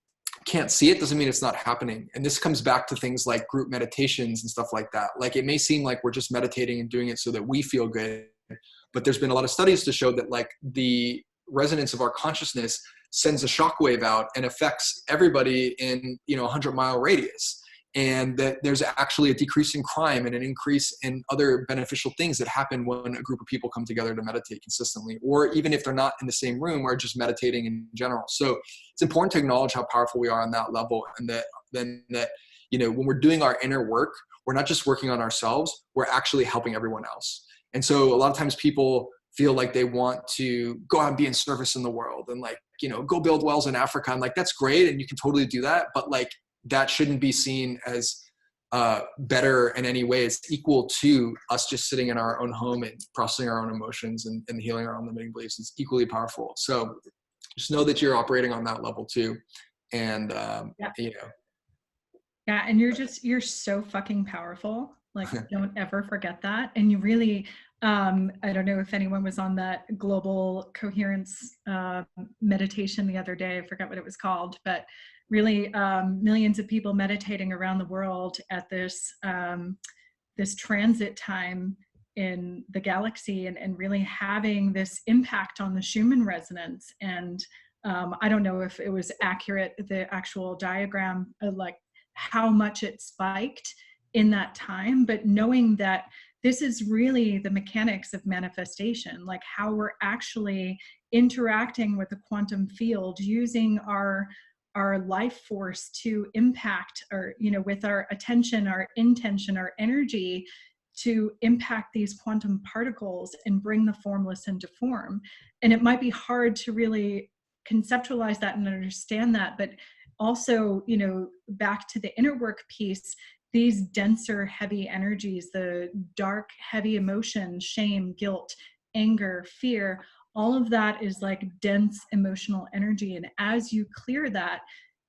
can't see it doesn't mean it's not happening. And this comes back to things like group meditations and stuff like that. Like, it may seem like we're just meditating and doing it so that we feel good, but there's been a lot of studies to show that like the resonance of our consciousness sends a shockwave out and affects everybody in, you know, 100-mile radius. And that there's actually a decrease in crime and an increase in other beneficial things that happen when a group of people come together to meditate consistently, or even if they're not in the same room or just meditating in general. So it's important to acknowledge how powerful we are on that level. And that you know, when we're doing our inner work, we're not just working on ourselves, we're actually helping everyone else. And so a lot of times people feel like they want to go out and be in service in the world and, like, you know, go build wells in Africa. I'm like, that's great. And you can totally do that. But like, that shouldn't be seen as better in any way. It's equal to us just sitting in our own home and processing our own emotions and healing our own limiting beliefs. It's equally powerful. So just know that you're operating on that level too. And, you know. Yeah. And you're so fucking powerful. Like, don't ever forget that. And you really, I don't know if anyone was on that global coherence meditation the other day. I forgot what it was called, but really millions of people meditating around the world at this this transit time in the galaxy, and really having this impact on the Schumann resonance. And I don't know if it was accurate, the actual diagram, like how much it spiked in that time, but knowing that this is really the mechanics of manifestation, like how we're actually interacting with the quantum field, using our life force to impact, or, you know, with our attention, our intention, our energy, to impact these quantum particles and bring the formless into form. And it might be hard to really conceptualize that and understand that, but also, you know, back to the inner work piece, these denser, heavy energies, the dark, heavy emotions, shame, guilt, anger, fear, all of that is like dense emotional energy. And as you clear that,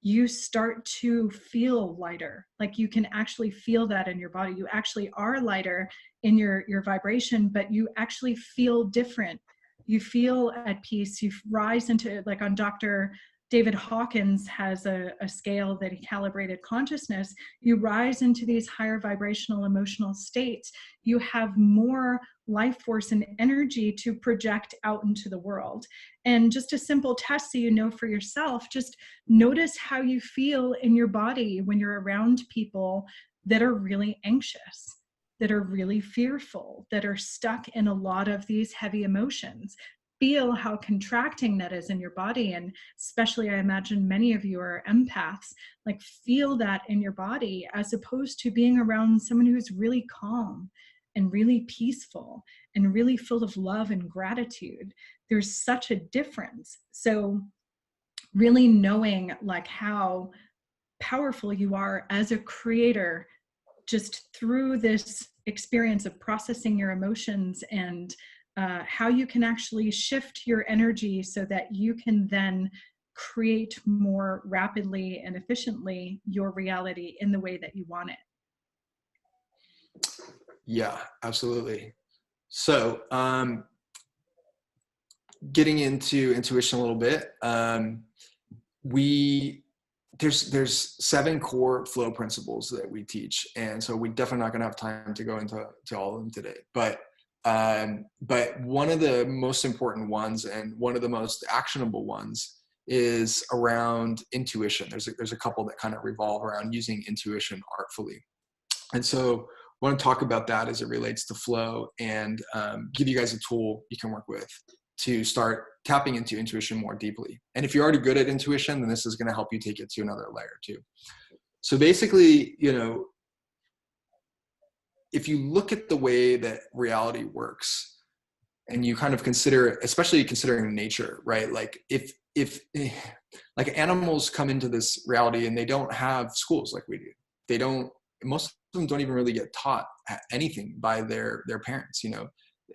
you start to feel lighter. Like, you can actually feel that in your body. You actually are lighter in your vibration, but you actually feel different. You feel at peace. You rise into, like, on Dr. David Hawkins has a scale that he calibrated consciousness. You rise into these higher vibrational emotional states. You have more life force and energy to project out into the world. And just a simple test so you know for yourself, just notice how you feel in your body when you're around people that are really anxious, that are really fearful, that are stuck in a lot of these heavy emotions. Feel how contracting that is in your body. And especially, I imagine many of you are empaths, like, feel that in your body, as opposed to being around someone who's really calm and really peaceful and really full of love and gratitude. There's such a difference. So really knowing, like, how powerful you are as a creator, just through this experience of processing your emotions, and how you can actually shift your energy so that you can then create more rapidly and efficiently your reality in the way that you want it. Yeah, absolutely. So getting into intuition a little bit, there's 7 core flow principles that we teach, and so we're definitely not going to have time to go into all of them today. But one of the most important ones and one of the most actionable ones is around intuition. There's a couple that kind of revolve around using intuition artfully, and so I want to talk about that as it relates to flow, and give you guys a tool you can work with to start tapping into intuition more deeply. And if you're already good at intuition, then this is going to help you take it to another layer too. So basically, if you look at the way that reality works and you kind of consider, especially considering nature, right? Like if like animals come into this reality and they don't have schools like we do. Most of them don't even really get taught anything by their parents.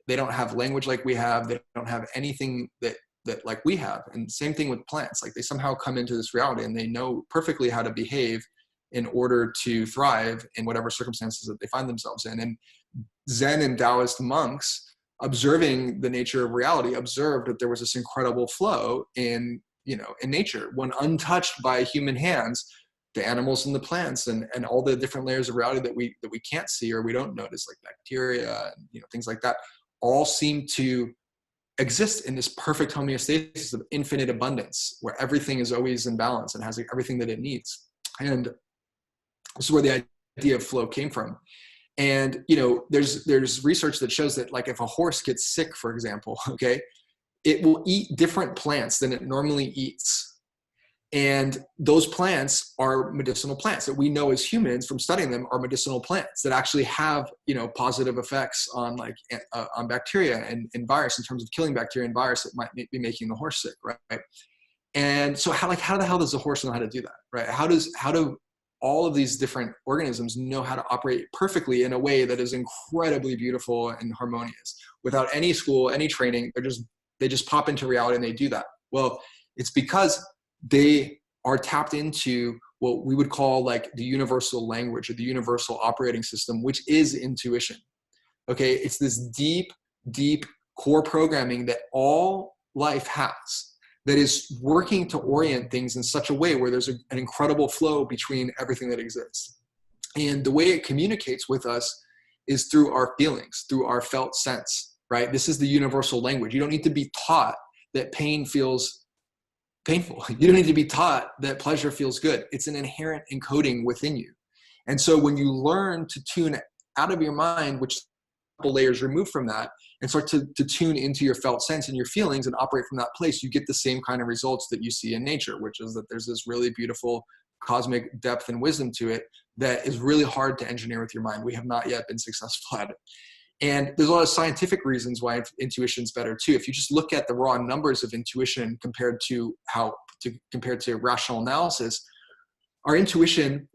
They don't have language like we have. They don't have anything that like we have. And same thing with plants. Like they somehow come into this reality and they know perfectly how to behave in order to thrive in whatever circumstances that they find themselves in. And Zen and Taoist monks, observing the nature of reality, observed that there was this incredible flow in nature, when untouched by human hands. The animals and the plants and all the different layers of reality that we can't see or we don't notice, like bacteria and things like that, all seem to exist in this perfect homeostasis of infinite abundance, where everything is always in balance and has everything that it needs. And this is where the idea of flow came from. And there's research that shows that, like, if a horse gets sick, for example, okay, it will eat different plants than it normally eats. And those plants are medicinal plants that we know as humans from studying them are medicinal plants that actually have, positive effects on on bacteria and virus, in terms of killing bacteria and virus that might be making the horse sick, right? And so how the hell does the horse know how to do that, right? How do all of these different organisms know how to operate perfectly in a way that is incredibly beautiful and harmonious without any school, any training? They just pop into reality and they do that. Well, it's because they are tapped into what we would call like the universal language or the universal operating system, which is intuition. Okay, it's this deep, deep core programming that all life has, that is working to orient things in such a way where there's an incredible flow between everything that exists. And the way it communicates with us is through our feelings, through our felt sense, right? This is the universal language. You don't need to be taught that pain feels painful. You don't need to be taught that pleasure feels good. It's an inherent encoding within you. And so when you learn to tune out of your mind, which is a couple layers removed from that, and start to tune into your felt sense and your feelings and operate from that place, you get the same kind of results that you see in nature, which is that there's this really beautiful cosmic depth and wisdom to it that is really hard to engineer with your mind. We have not yet been successful at it. And there's a lot of scientific reasons why intuition is better too. If you just look at the raw numbers of intuition compared to rational analysis, our intuition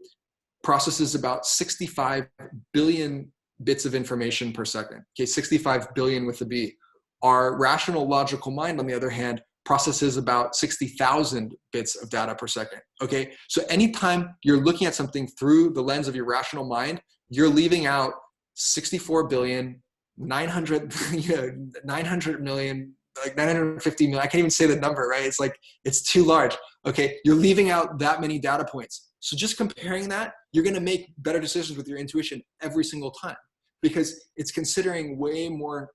processes about 65 billion bits of information per second. Okay, 65 billion with a B. Our rational logical mind, on the other hand, processes about 60,000 bits of data per second. Okay, so anytime you're looking at something through the lens of your rational mind, you're leaving out 64 billion, 900 million, like 950 million. I can't even say the number, right? It's like, it's too large. Okay, you're leaving out that many data points. So just comparing that, you're going to make better decisions with your intuition every single time, because it's considering way more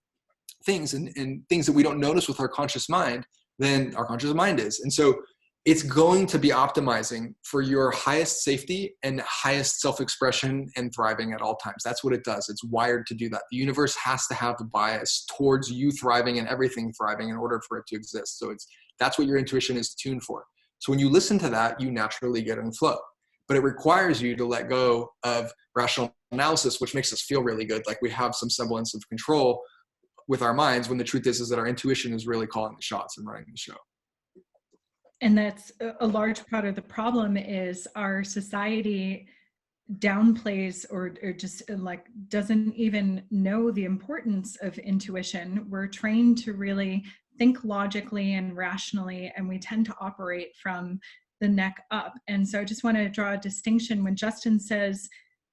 things and things that we don't notice with our conscious mind than our conscious mind is. And so it's going to be optimizing for your highest safety and highest self-expression and thriving at all times. That's what it does. It's wired to do that. The universe has to have a bias towards you thriving and everything thriving in order for it to exist. So that's what your intuition is tuned for. So when you listen to that, you naturally get in flow. But it requires you to let go of rational analysis, which makes us feel really good, like we have some semblance of control with our minds, when the truth is that our intuition is really calling the shots and running the show. And that's a large part of the problem, is our society downplays or just like doesn't even know the importance of intuition. We're trained to really think logically and rationally, and we tend to operate from the neck up. And so I just want to draw a distinction when Justin says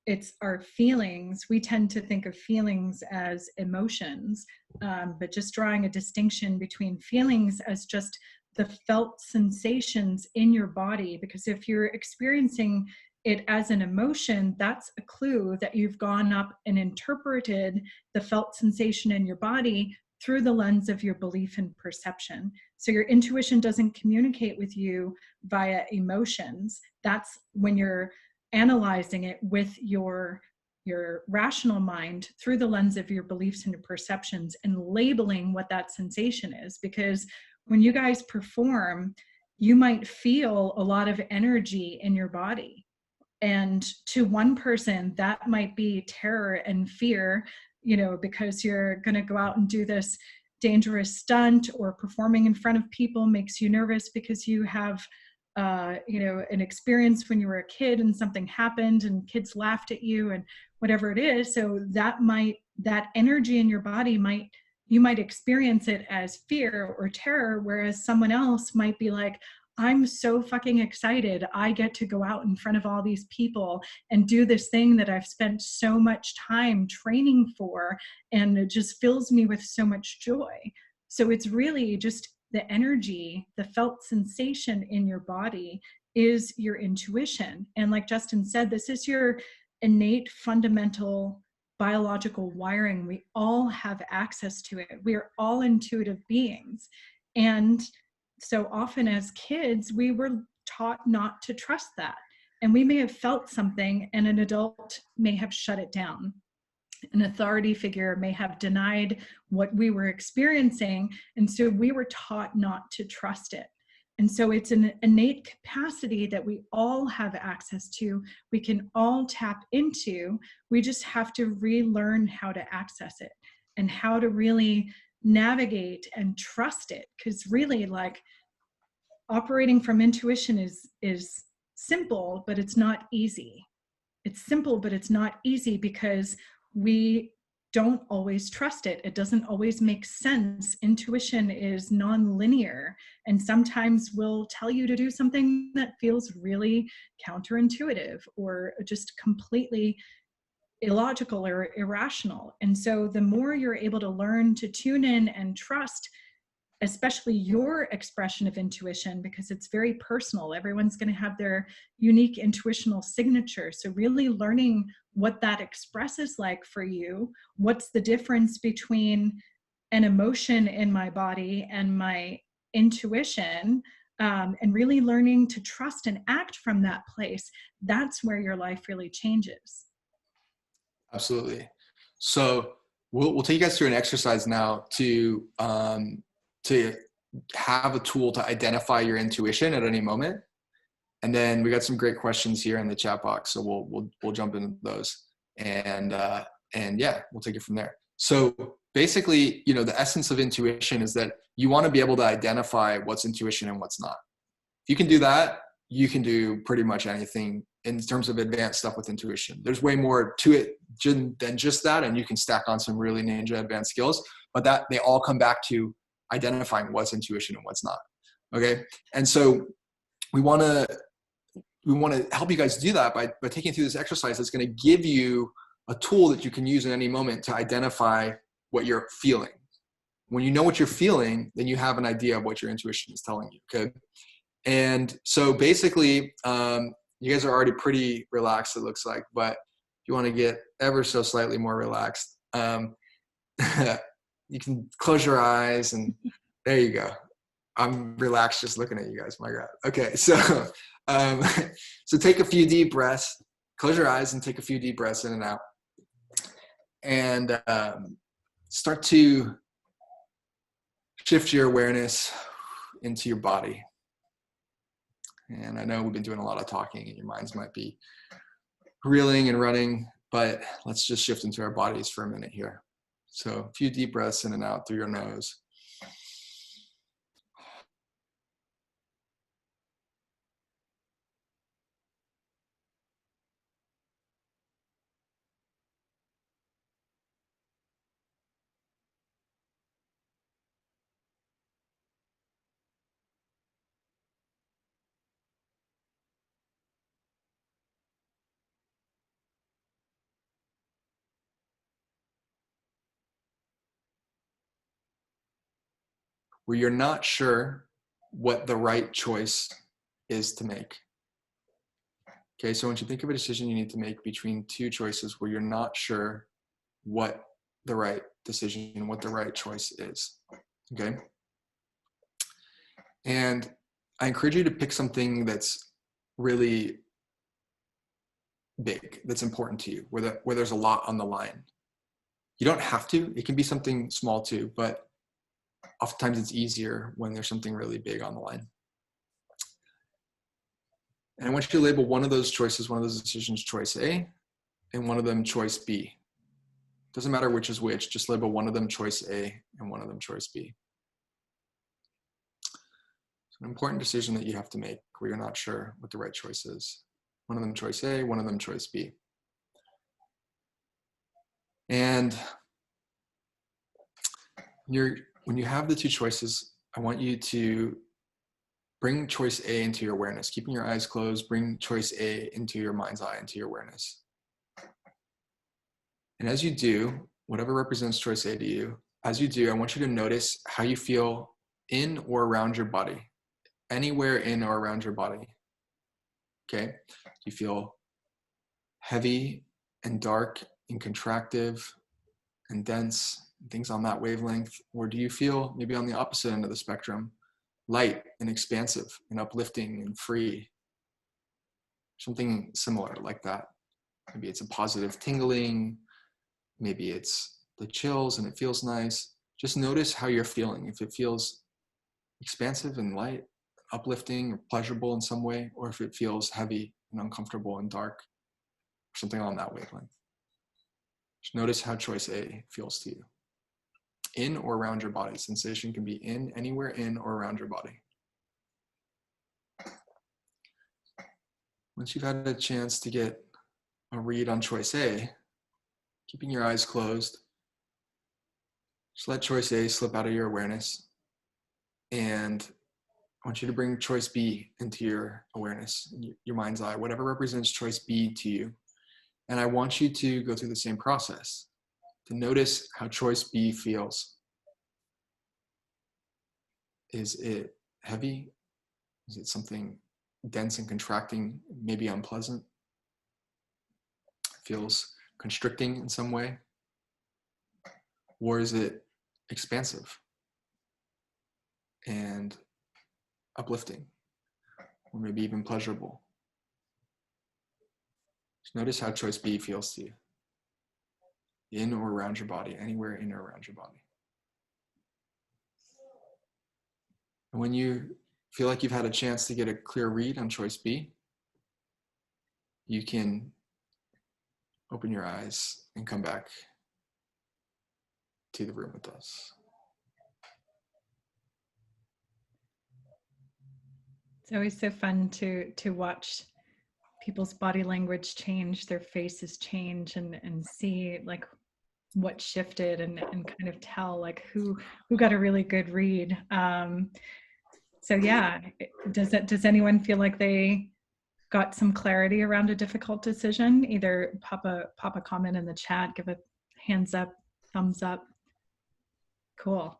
it's our feelings. We tend to think of feelings as emotions, but just drawing a distinction between feelings as just the felt sensations in your body, because if you're experiencing it as an emotion, that's a clue that you've gone up and interpreted the felt sensation in your body through the lens of your belief and perception. So your intuition doesn't communicate with you via emotions. That's when you're analyzing it with your rational mind through the lens of your beliefs and your perceptions, and labeling what that sensation is. Because when you guys perform, you might feel a lot of energy in your body, and to one person that might be terror and fear, because you're going to go out and do this dangerous stunt, or performing in front of people makes you nervous because you have an experience when you were a kid and something happened and kids laughed at you and whatever it is. So that energy in your body you might experience it as fear or terror, whereas someone else might be like, I'm so fucking excited. I get to go out in front of all these people and do this thing that I've spent so much time training for, and it just fills me with so much joy. So it's really just the energy, the felt sensation in your body is your intuition. And like Justin said, this is your innate fundamental biological wiring. We all have access to it. We are all intuitive beings. And so often as kids, we were taught not to trust that. And we may have felt something and an adult may have shut it down. An authority figure may have denied what we were experiencing. And so we were taught not to trust it. And so it's an innate capacity that we all have access to. We can all tap into. We just have to relearn how to access it and how to really navigate and trust it. Because really, like, operating from intuition is simple, but it's not easy. It's simple, but it's not easy because we don't always trust it. It doesn't always make sense. Intuition is non-linear, and sometimes will tell you to do something that feels really counterintuitive or just completely illogical or irrational. And so the more you're able to learn to tune in and trust, especially your expression of intuition, because it's very personal. Everyone's going to have their unique intuitional signature. So really learning what that expresses like for you, what's the difference between an emotion in my body and my intuition, and really learning to trust and act from that place, that's where your life really changes. Absolutely. So we'll take you guys through an exercise now to have a tool to identify your intuition at any moment. And then we got some great questions here in the chat box. So we'll jump into those, and yeah, we'll take it from there. So basically, the essence of intuition is that you want to be able to identify what's intuition and what's not. If you can do that, you can do pretty much anything in terms of advanced stuff with intuition. There's way more to it than just that, and you can stack on some really ninja advanced skills, but that they all come back to identifying what's intuition and what's not. Okay. And so we want to help you guys do that by taking through this exercise that's going to give you a tool that you can use in any moment to identify what you're feeling. When you know what you're feeling, then you have an idea of what your intuition is telling you. Okay. And so basically, you guys are already pretty relaxed, it looks like, but if you want to get ever so slightly more relaxed, you can close your eyes, and there you go. I'm relaxed just looking at you guys. My God. Okay. So, so take a few deep breaths, close your eyes and take a few deep breaths in and out, and start to shift your awareness into your body. And I know we've been doing a lot of talking and your minds might be reeling and running, but let's just shift into our bodies for a minute here. So a few deep breaths in and out through your nose. where you're not sure what the right choice is to make. Okay, so once you think of a decision you need to make between two choices where you're not sure what the right decision, what the right choice is. Okay. And I encourage you to pick something that's really big, that's important to you, where there's a lot on the line. You don't have to, it can be something small too, but oftentimes it's easier when there's something really big on the line. And I want you to label one of those choices, one of those decisions, choice A, and one of them choice B. Doesn't matter which is which, just label one of them choice A and one of them choice B. It's an important decision that you have to make where you're not sure what the right choice is. One of them choice A, one of them choice B. And when you have the two choices, I want you to bring choice A into your awareness. Keeping your eyes closed, bring choice A into your mind's eye, into your awareness. And as you do, whatever represents choice A to you, as you do, I want you to notice how you feel in or around your body, anywhere in or around your body. Okay? Do you feel heavy and dark and contractive and dense, things on that wavelength? Or do you feel maybe on the opposite end of the spectrum, light and expansive and uplifting and free? Something similar like that. Maybe it's a positive tingling. Maybe it's the chills and it feels nice. Just notice how you're feeling. If it feels expansive and light, uplifting or pleasurable in some way, or if it feels heavy and uncomfortable and dark, or something on that wavelength. Just notice how choice A feels to you. In or around your body. Sensation can be in, anywhere in or around your body. Once you've had a chance to get a read on choice A, keeping your eyes closed, just let choice A slip out of your awareness. And I want you to bring choice B into your awareness, your mind's eye, whatever represents choice B to you. And I want you to go through the same process, to notice how choice B feels. Is it heavy? Is it something dense and contracting, maybe unpleasant? Feels constricting in some way? Or is it expansive and uplifting, or maybe even pleasurable? Just notice how choice B feels to you, in or around your body, anywhere in or around your body. And when you feel like you've had a chance to get a clear read on choice B, you can open your eyes and come back to the room with us. It's always so fun to watch people's body language change, their faces change, and see like what shifted, and kind of tell like who got a really good read. So yeah, does anyone feel like they got some clarity around a difficult decision? Either pop a comment in the chat, give a hands up, thumbs up. Cool.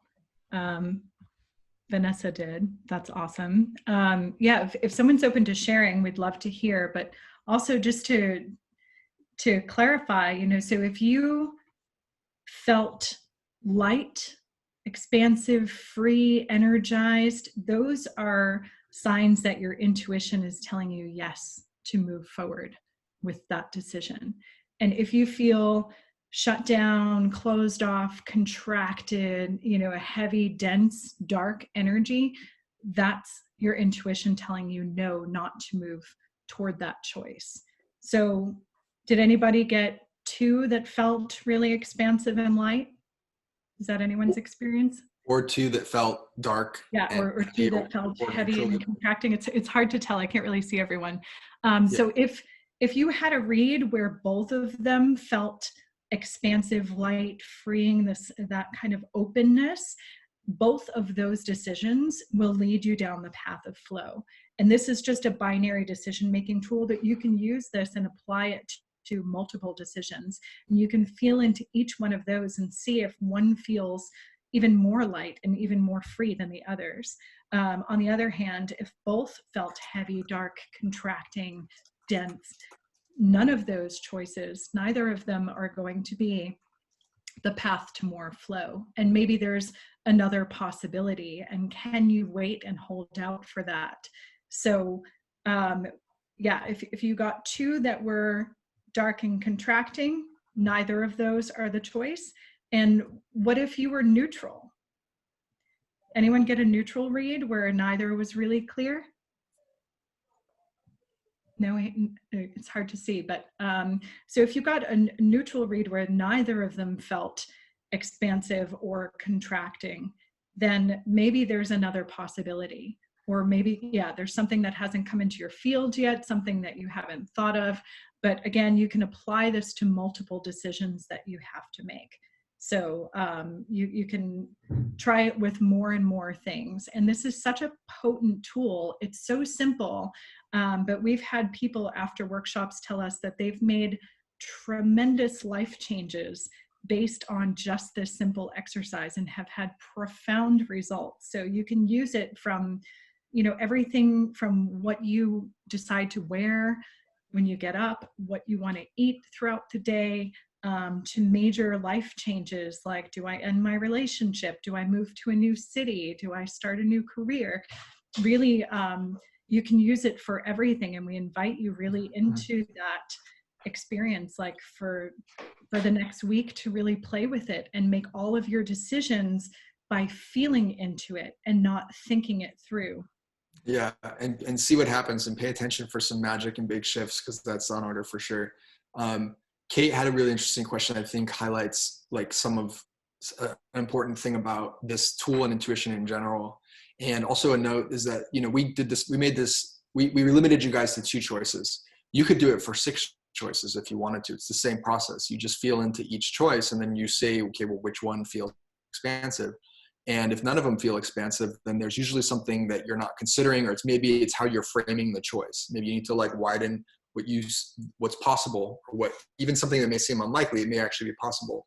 Vanessa did. That's awesome. Yeah, if someone's open to sharing, we'd love to hear. But also just to clarify, so if you felt light, expansive, free, energized, those are signs that your intuition is telling you yes to move forward with that decision. And if you feel shut down, closed off, contracted, a heavy, dense, dark energy, that's your intuition telling you no, not to move toward that choice. So did anybody get two that felt really expansive and light? Is that anyone's experience? Or two that felt dark. Yeah, or two that felt heavy and contracting. It's hard to tell. I can't really see everyone. So if you had a read where both of them felt expansive, light, freeing, that kind of openness, both of those decisions will lead you down the path of flow. And this is just a binary decision-making tool that you can use this and apply it to multiple decisions. And you can feel into each one of those and see if one feels even more light and even more free than the others. On the other hand, if both felt heavy, dark, contracting, dense, none of those choices, neither of them are going to be the path to more flow. And maybe there's another possibility, and can you wait and hold out for that? So yeah, if you got two that were dark and contracting, neither of those are the choice. And what if you were neutral? Anyone get a neutral read where neither was really clear? No, it's hard to see, but so if you got a neutral read where neither of them felt expansive or contracting, then maybe there's another possibility. Or maybe, yeah, there's something that hasn't come into your field yet, something that you haven't thought of. But again, you can apply this to multiple decisions that you have to make. So you can try it with more and more things. And this is such a potent tool. It's so simple, but we've had people after workshops tell us that they've made tremendous life changes based on just this simple exercise and have had profound results. So you can use it from, everything from what you decide to wear when you get up, what you want to eat throughout the day, to major life changes like, do I end my relationship? Do I move to a new city? Do I start a new career? Really, you can use it for everything. And we invite you really into that experience, like for the next week, to really play with it and make all of your decisions by feeling into it and not thinking it through. Yeah, and see what happens and pay attention for some magic and big shifts, because that's on order for sure. Kate had a really interesting question, I think highlights like some of an important thing about this tool and intuition in general. And also a note is that, we limited you guys to 2 choices. You could do it for 6 choices if you wanted to. It's the same process. You just feel into each choice and then you say, okay, well, which one feels expansive? And if none of them feel expansive, then there's usually something that you're not considering, or maybe it's how you're framing the choice. Maybe you need to like widen what's possible, or even something that may seem unlikely, it may actually be possible.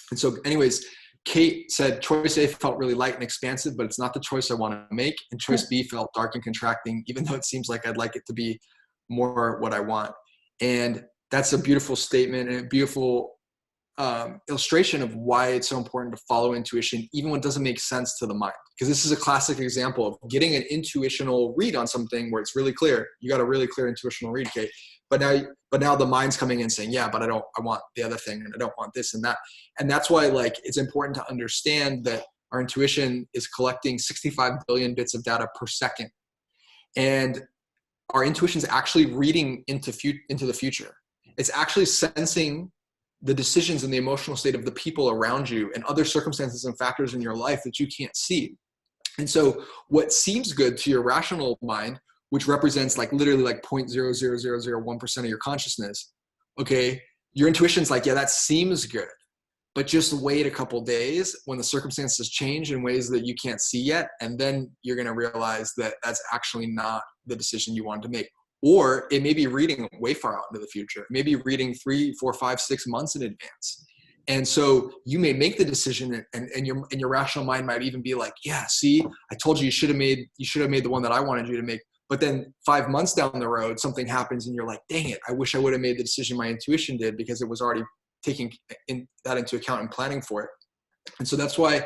And so anyways, Kate said choice A felt really light and expansive, but it's not the choice I want to make. And choice B felt dark and contracting, even though it seems like I'd like it to be more what I want. And that's a beautiful statement and a beautiful illustration of why it's so important to follow intuition, even when it doesn't make sense to the mind. Because this is a classic example of getting an intuitional read on something where it's really clear. You got a really clear intuitional read, Kate. But now the mind's coming in saying, yeah, but I want the other thing, and I don't want this and that. And that's why like it's important to understand that our intuition is collecting 65 billion bits of data per second. And our intuition is actually reading into the future. It's actually sensing the decisions and the emotional state of the people around you and other circumstances and factors in your life that you can't see. And so what seems good to your rational mind, which represents like literally like 0.00001% of your consciousness, okay, your intuition's like, yeah, that seems good, but just wait a couple days when the circumstances change in ways that you can't see yet, and then you're going to realize that that's actually not the decision you wanted to make. Or it may be reading way far out into the future. It may be reading 3, 4, 5, 6 months in advance. And so you may make the decision, and your rational mind might even be like, yeah, see, I told you you should have made the one that I wanted you to make. But then 5 months down the road, something happens and you're like, dang it, I wish I would have made the decision my intuition did, because it was already taking that into account and planning for it. And so that's why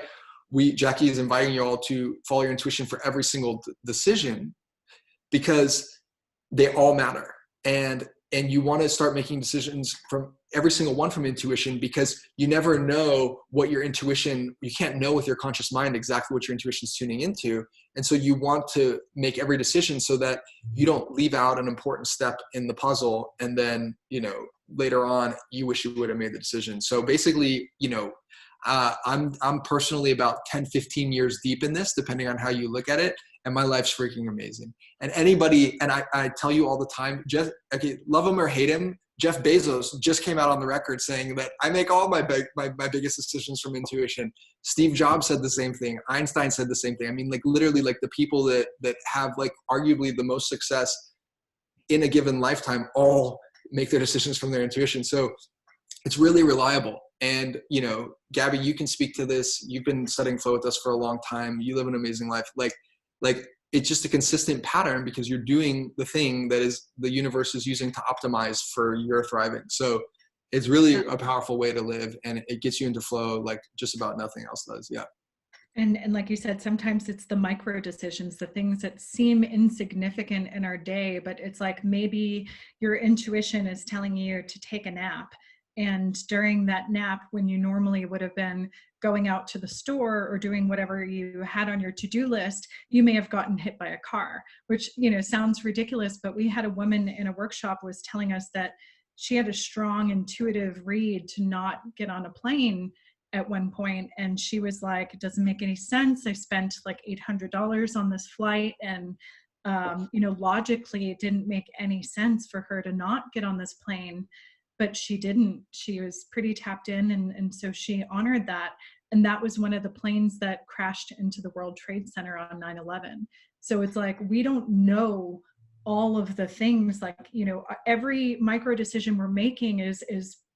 Jackie is inviting you all to follow your intuition for every single decision, because they all matter. And you want to start making decisions from every single one from intuition, because you never know what your intuition, you can't know with your conscious mind exactly what your intuition is tuning into. And so you want to make every decision so that you don't leave out an important step in the puzzle. And then, later on, you wish you would have made the decision. So basically, I'm personally about 10, 15 years deep in this, depending on how you look at it. And my life's freaking amazing. And I tell you all the time, love him or hate him, Jeff Bezos just came out on the record saying that I make all my biggest decisions from intuition. Steve Jobs said the same thing. Einstein said the same thing. I mean, like literally like the people that have like arguably the most success in a given lifetime all make their decisions from their intuition. So it's really reliable. And, you know, Gabby, you can speak to this. You've been studying flow with us for a long time. You live an amazing life. Like it's just a consistent pattern because you're doing the thing that is the universe is using to optimize for your thriving. So it's really a powerful way to live, and it gets you into flow like just about nothing else does. Yeah. And like you said, sometimes it's the micro decisions, the things that seem insignificant in our day, but it's like maybe your intuition is telling you to take a nap. And during that nap, when you normally would have been going out to the store or doing whatever you had on your to-do list, you may have gotten hit by a car, which, you know, sounds ridiculous. But we had a woman in a workshop was telling us that she had a strong intuitive read to not get on a plane at one point, and she was like, it doesn't make any sense. I spent like $800 on this flight, and you know, logically it didn't make any sense for her to not get on this plane, but she didn't. She was pretty tapped in, and so she honored that. And that was one of the planes that crashed into the World Trade Center on 9/11. So it's like, we don't know all of the things, like, you know, every micro decision we're making is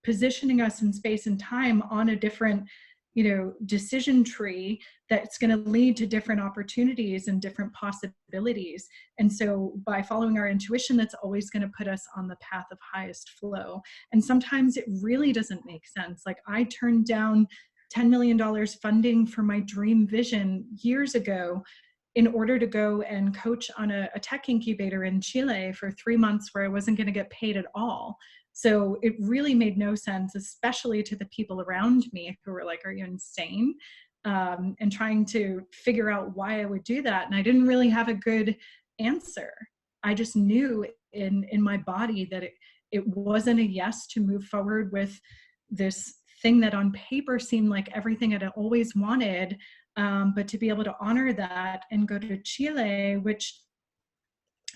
positioning us in space and time on a different, you know, decision tree that's going to lead to different opportunities and different possibilities. And so by following our intuition, that's always going to put us on the path of highest flow. And sometimes it really doesn't make sense. Like, I turned down $10 million funding for my dream vision years ago in order to go and coach on a tech incubator in Chile for 3 months where I wasn't going to get paid at all. So it really made no sense, especially to the people around me who were like, are you insane? And trying to figure out why I would do that. And I didn't really have a good answer. I just knew in my body that it wasn't a yes to move forward with this thing that on paper seemed like everything I'd always wanted. But to be able to honor that and go to Chile, which,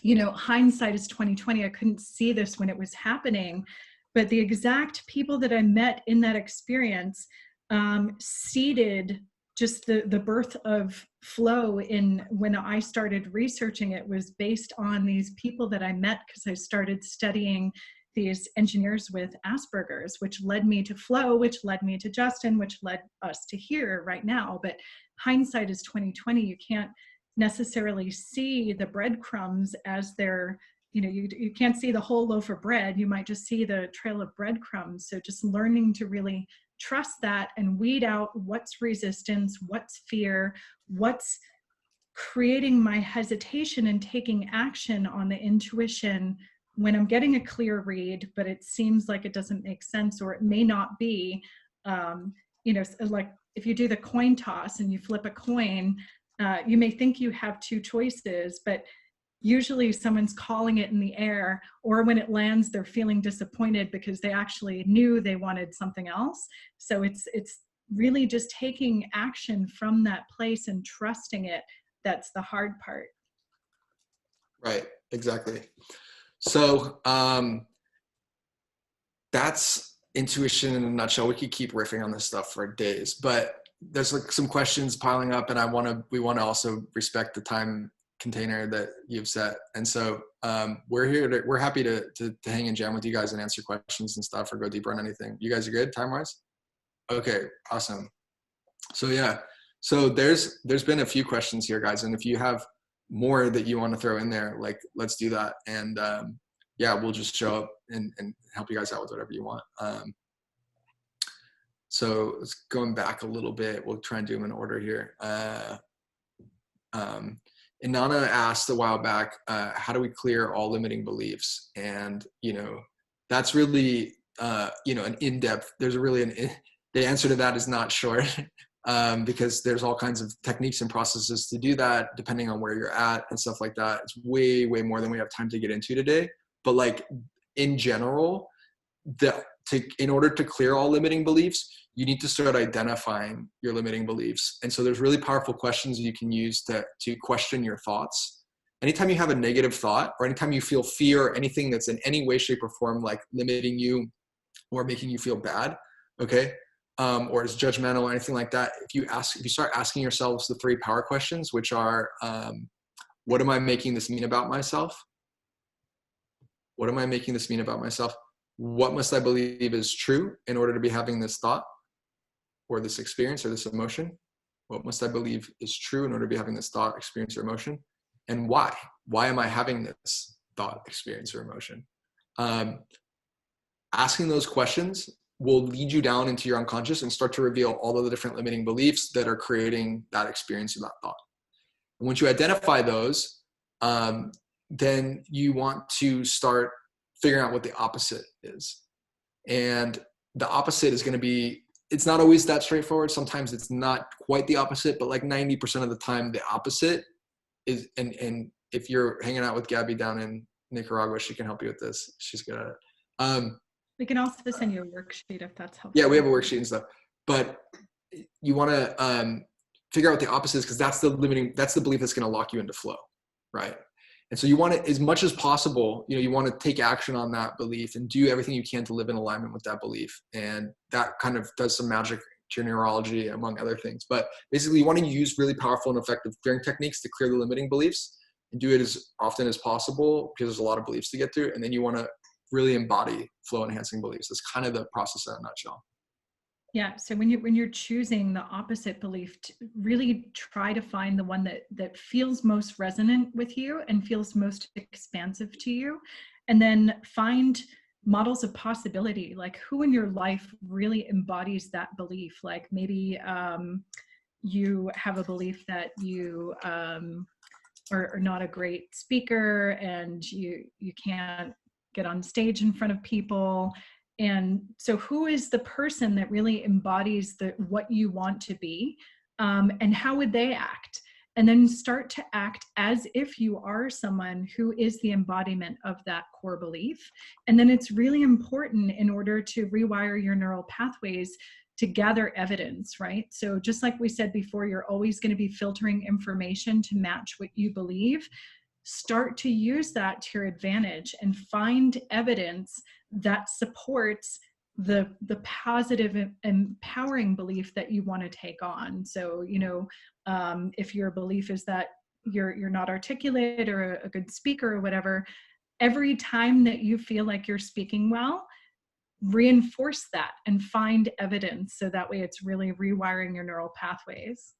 you know, hindsight is 2020. I couldn't see this when it was happening, but the exact people that I met in that experience seeded just the birth of flow. In when I started researching it was based on these people that I met, because I started studying these engineers with Asperger's, which led me to flow, which led me to Justin, which led us to here right now. But hindsight is 2020. You can't necessarily see the breadcrumbs as they're, you know, you can't see the whole loaf of bread. You might just see the trail of breadcrumbs. So just learning to really trust that and weed out what's resistance, what's fear, what's creating my hesitation and taking action on the intuition when I'm getting a clear read, but it seems like it doesn't make sense, or it may not be. You know, like if you do the coin toss and you flip a coin, you may think you have two choices, but usually someone's calling it in the air, or when it lands, they're feeling disappointed because they actually knew they wanted something else. So it's really just taking action from that place and trusting it. That's the hard part. Right, exactly. So that's intuition in a nutshell. We could keep riffing on this stuff for days, but there's like some questions piling up, and we want to also respect the time container that you've set. And so we're happy to hang and jam with you guys and answer questions and stuff, or go deeper on anything. You guys are good time wise? Okay, awesome. So yeah, so there's been a few questions here, guys, and if you have more that you want to throw in there, like, let's do that. And yeah, we'll just show up and help you guys out with whatever you want. So let's going back a little bit. We'll try and do them in order here. Inanna asked a while back, how do we clear all limiting beliefs? And, you know, that's really, you know, an in-depth, the answer to that is not short. Because there's all kinds of techniques and processes to do that, depending on where you're at and stuff like that. It's way, way more than we have time to get into today. But like in general, in order to clear all limiting beliefs, you need to start identifying your limiting beliefs. And so there's really powerful questions you can use to question your thoughts. Anytime you have a negative thought, or anytime you feel fear, or anything that's in any way, shape, or form like limiting you or making you feel bad, okay, or is judgmental or anything like that, if you start asking yourselves the 3 power questions, which are, what am I making this mean about myself? What am I making this mean about myself? What must I believe is true in order to be having this thought? or this experience or this emotion? What must I believe is true in order to be having this thought, experience, or emotion? And why? Why am I having this thought, experience, or emotion? Asking those questions will lead you down into your unconscious and start to reveal all of the different limiting beliefs that are creating that experience or that thought. And once you identify those, then you want to start figuring out what the opposite is. And the opposite is going to be, it's not always that straightforward. Sometimes it's not quite the opposite, but like 90% of the time, the opposite is, and if you're hanging out with Gabby down in Nicaragua, she can help you with this. She's good at it. We can also send you a worksheet if that's helpful. Yeah, we have a worksheet and stuff, but you want to figure out what the opposite is, because that's the belief that's going to lock you into flow, right? And so you want to, as much as possible, you want to take action on that belief and do everything you can to live in alignment with that belief. And that kind of does some magic to your neurology, among other things. But basically, you want to use really powerful and effective clearing techniques to clear the limiting beliefs, and do it as often as possible, because there's a lot of beliefs to get through. And then you want to really embody flow enhancing beliefs. That's kind of the process in a nutshell. Yeah. So when you're choosing the opposite belief, to really try to find the one that feels most resonant with you and feels most expansive to you, and then find models of possibility, like who in your life really embodies that belief. Like maybe you have a belief that you are not a great speaker, and you can't get on stage in front of people. And so who is the person that really embodies what you want to be, and how would they act? And then start to act as if you are someone who is the embodiment of that core belief. And then it's really important, in order to rewire your neural pathways, to gather evidence, right? So just like we said before, you're always going to be filtering information to match what you believe. Start to use that to your advantage and find evidence that supports the positive, empowering belief that you want to take on. So, if your belief is that you're not articulate or a good speaker or whatever, every time that you feel like you're speaking well, reinforce that and find evidence, so that way it's really rewiring your neural pathways.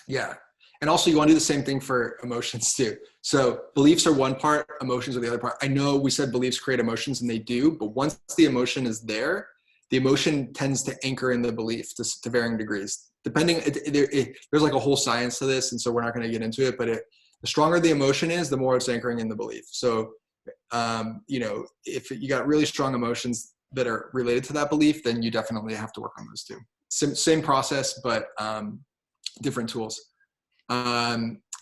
Yeah. And also, you want to do the same thing for emotions too. So beliefs are one part, emotions are the other part. I know we said beliefs create emotions, and they do, but once the emotion is there, the emotion tends to anchor in the belief to varying degrees. Depending, there's like a whole science to this, and so we're not going to get into it, but the stronger the emotion is, the more it's anchoring in the belief. So, if you got really strong emotions that are related to that belief, then you definitely have to work on those too. Same process, but different tools.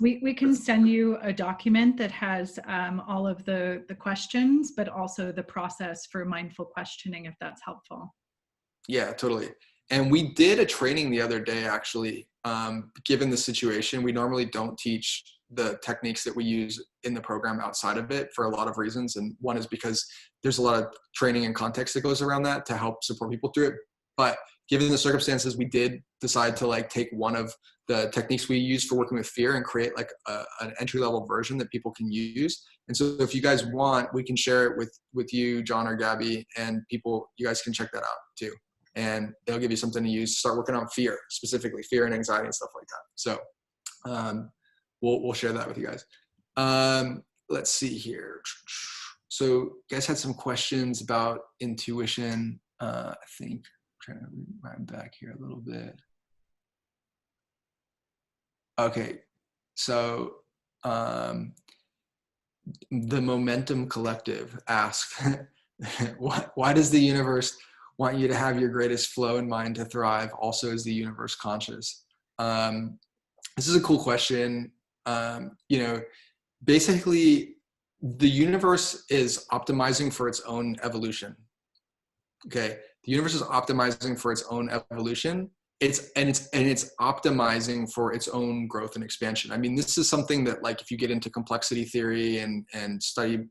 We can send you a document that has all of the questions, but also the process for mindful questioning, if that's helpful. Yeah, totally. And we did a training the other day, actually. Given the situation, we normally don't teach the techniques that we use in the program outside of it, for a lot of reasons. And one is because there's a lot of training and context that goes around that to help support people through it. But given the circumstances, we did decide to take one of the techniques we use for working with fear and create an entry-level version that people can use. And so if you guys want, we can share it with you, John or Gabby, and you guys can check that out too. And they'll give you something to use, start working on fear, specifically fear and anxiety and stuff like that. So we'll share that with you guys. Let's see here. So you guys had some questions about intuition. I think I'm trying to rewind back here a little bit. Okay, so the Momentom Collective asked, why does the universe want you to have your greatest flow in mind to thrive? Also, is the universe conscious? This is a cool question. Basically, the universe is optimizing for its own evolution. Okay, the universe is optimizing for its own evolution. It's optimizing for its own growth and expansion. I mean, this is something that, if you get into complexity theory and study,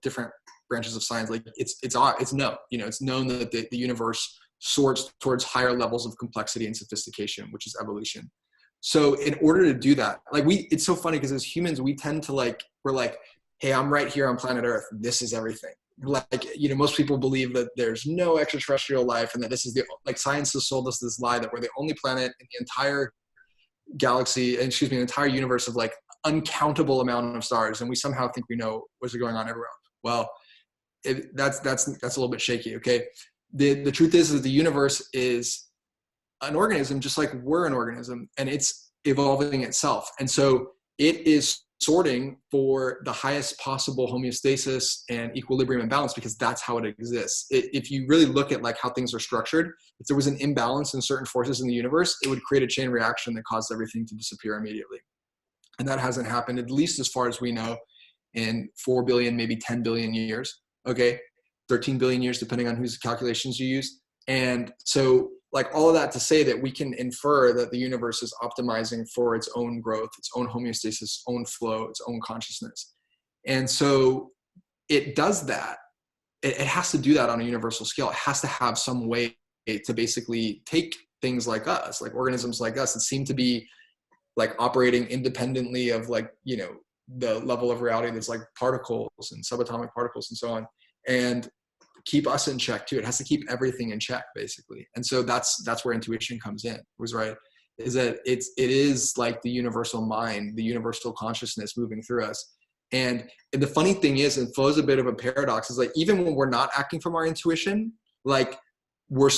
different branches of science, it's known. It's known that the universe sorts towards higher levels of complexity and sophistication, which is evolution. So in order to do that, it's so funny because as humans, we tend to we're like, hey, I'm right here on planet Earth. This is everything. like, most people believe that there's no extraterrestrial life, and that this is like science has sold us this lie that we're the only planet in the entire galaxy, the entire universe of like uncountable amount of stars, and we somehow think we know what's going on everywhere else. Well, that's a little bit shaky. Okay, the truth is that the universe is an organism, just like we're an organism, and it's evolving itself, and so it is sorting for the highest possible homeostasis and equilibrium and balance, because that's how it exists. If you really look at like how things are structured, if there was an imbalance in certain forces in the universe, it would create a chain reaction that caused everything to disappear immediately. And that hasn't happened, at least as far as we know, in 4 billion, maybe 10 billion years. Okay, 13 billion years, depending on whose calculations you use. And so like all of that to say that we can infer that the universe is optimizing for its own growth, its own homeostasis, its own flow, its own consciousness. And so it does that. It has to do that on a universal scale. It has to have some way to basically take things like us, like organisms like us that seem to be like operating independently of like, the level of reality that's like particles and subatomic particles and so on, and keep us in check too. It has to keep everything in check, basically. And so that's where intuition comes in, was right, is that it is like the universal mind, the universal consciousness moving through us. And the funny thing is, and flow is a bit of a paradox, is like even when we're not acting from our intuition, like it's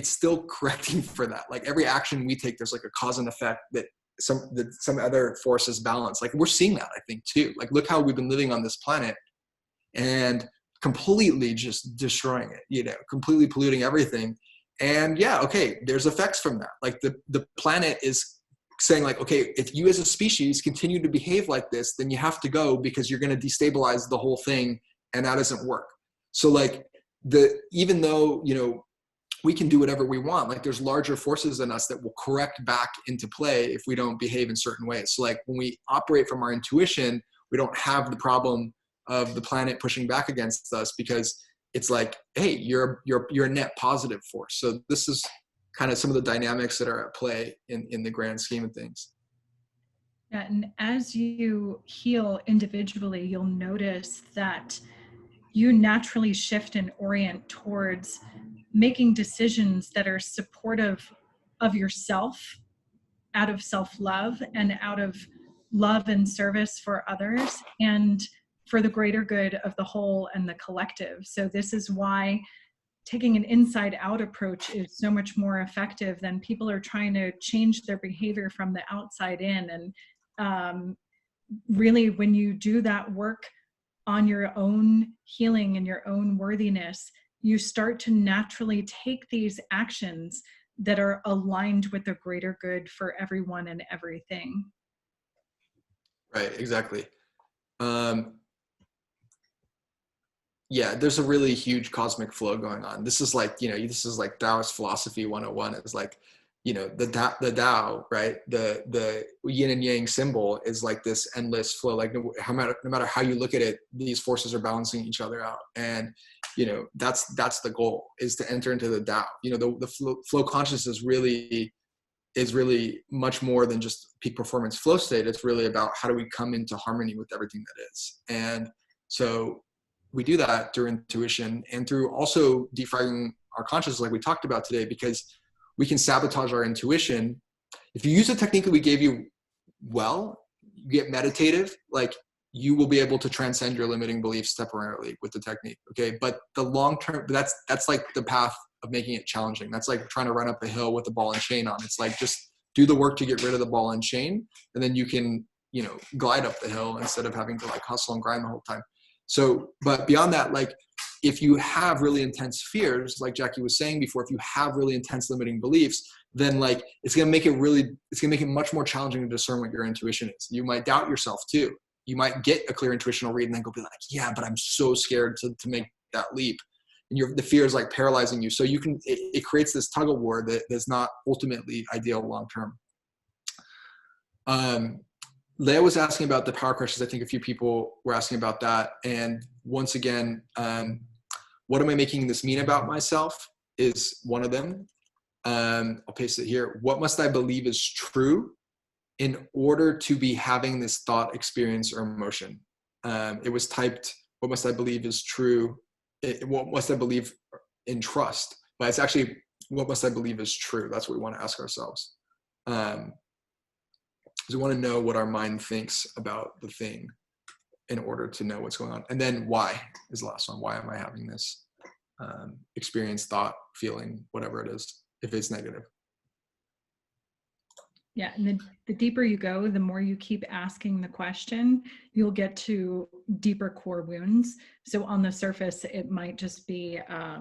still correcting for that. Like every action we take, there's like a cause and effect that some other forces balance. Like we're seeing that, I think, too. Like look how we've been living on this planet and completely just destroying it, completely polluting everything. And yeah, okay, there's effects from that. Like the planet is saying like, okay, if you as a species continue to behave like this, then you have to go, because you're going to destabilize the whole thing, and that doesn't work. So like even though, we can do whatever we want, like there's larger forces in us that will correct back into play if we don't behave in certain ways. So like when we operate from our intuition, we don't have the problem of the planet pushing back against us, because it's like, hey, you're a net positive force. So this is kind of some of the dynamics that are at play in the grand scheme of things. Yeah, and as you heal individually, you'll notice that you naturally shift and orient towards making decisions that are supportive of yourself, out of self-love and out of love and service for others, and for the greater good of the whole and the collective. So this is why taking an inside out approach is so much more effective than people are trying to change their behavior from the outside in. And really, when you do that work on your own healing and your own worthiness, you start to naturally take these actions that are aligned with the greater good for everyone and everything. Right, exactly. Yeah, there's a really huge cosmic flow going on. This is like, this is like Taoist philosophy 101. It's like, the Tao, right? The yin and yang symbol is like this endless flow. Like no matter how you look at it, these forces are balancing each other out. And, that's the goal, is to enter into the Tao. The flow consciousness is really much more than just peak performance flow state. It's really about how do we come into harmony with everything that is. And so we do that through intuition and through also defragging our consciousness, like we talked about today, because we can sabotage our intuition. If you use the technique that we gave you well, you get meditative, like you will be able to transcend your limiting beliefs temporarily with the technique. Okay. But the long-term, that's like the path of making it challenging. That's like trying to run up a hill with the ball and chain on. It's like, just do the work to get rid of the ball and chain, and then you can, glide up the hill instead of having to like hustle and grind the whole time. So, but beyond that, like if you have really intense fears, like Jackie was saying before, if you have really intense limiting beliefs, then like it's going to make it much more challenging to discern what your intuition is. You might doubt yourself too. You might get a clear intuitional read and then go be like, yeah, but I'm so scared to make that leap. And the fear is like paralyzing you. So it creates this tug of war that's not ultimately ideal long-term. Leah was asking about the power crushes. I think a few people were asking about that. And once again, what am I making this mean about myself is one of them. I'll paste it here. What must I believe is true in order to be having this thought, experience, or emotion? It was typed what must I believe is true? What must I believe in trust? But it's actually, what must I believe is true? That's what we want to ask ourselves. Because we want to know what our mind thinks about the thing in order to know what's going on. And then why is the last one. Why am I having this experience, thought, feeling, whatever it is, if it's negative? Yeah, and the deeper you go, the more you keep asking the question, you'll get to deeper core wounds. So on the surface, it might just be, I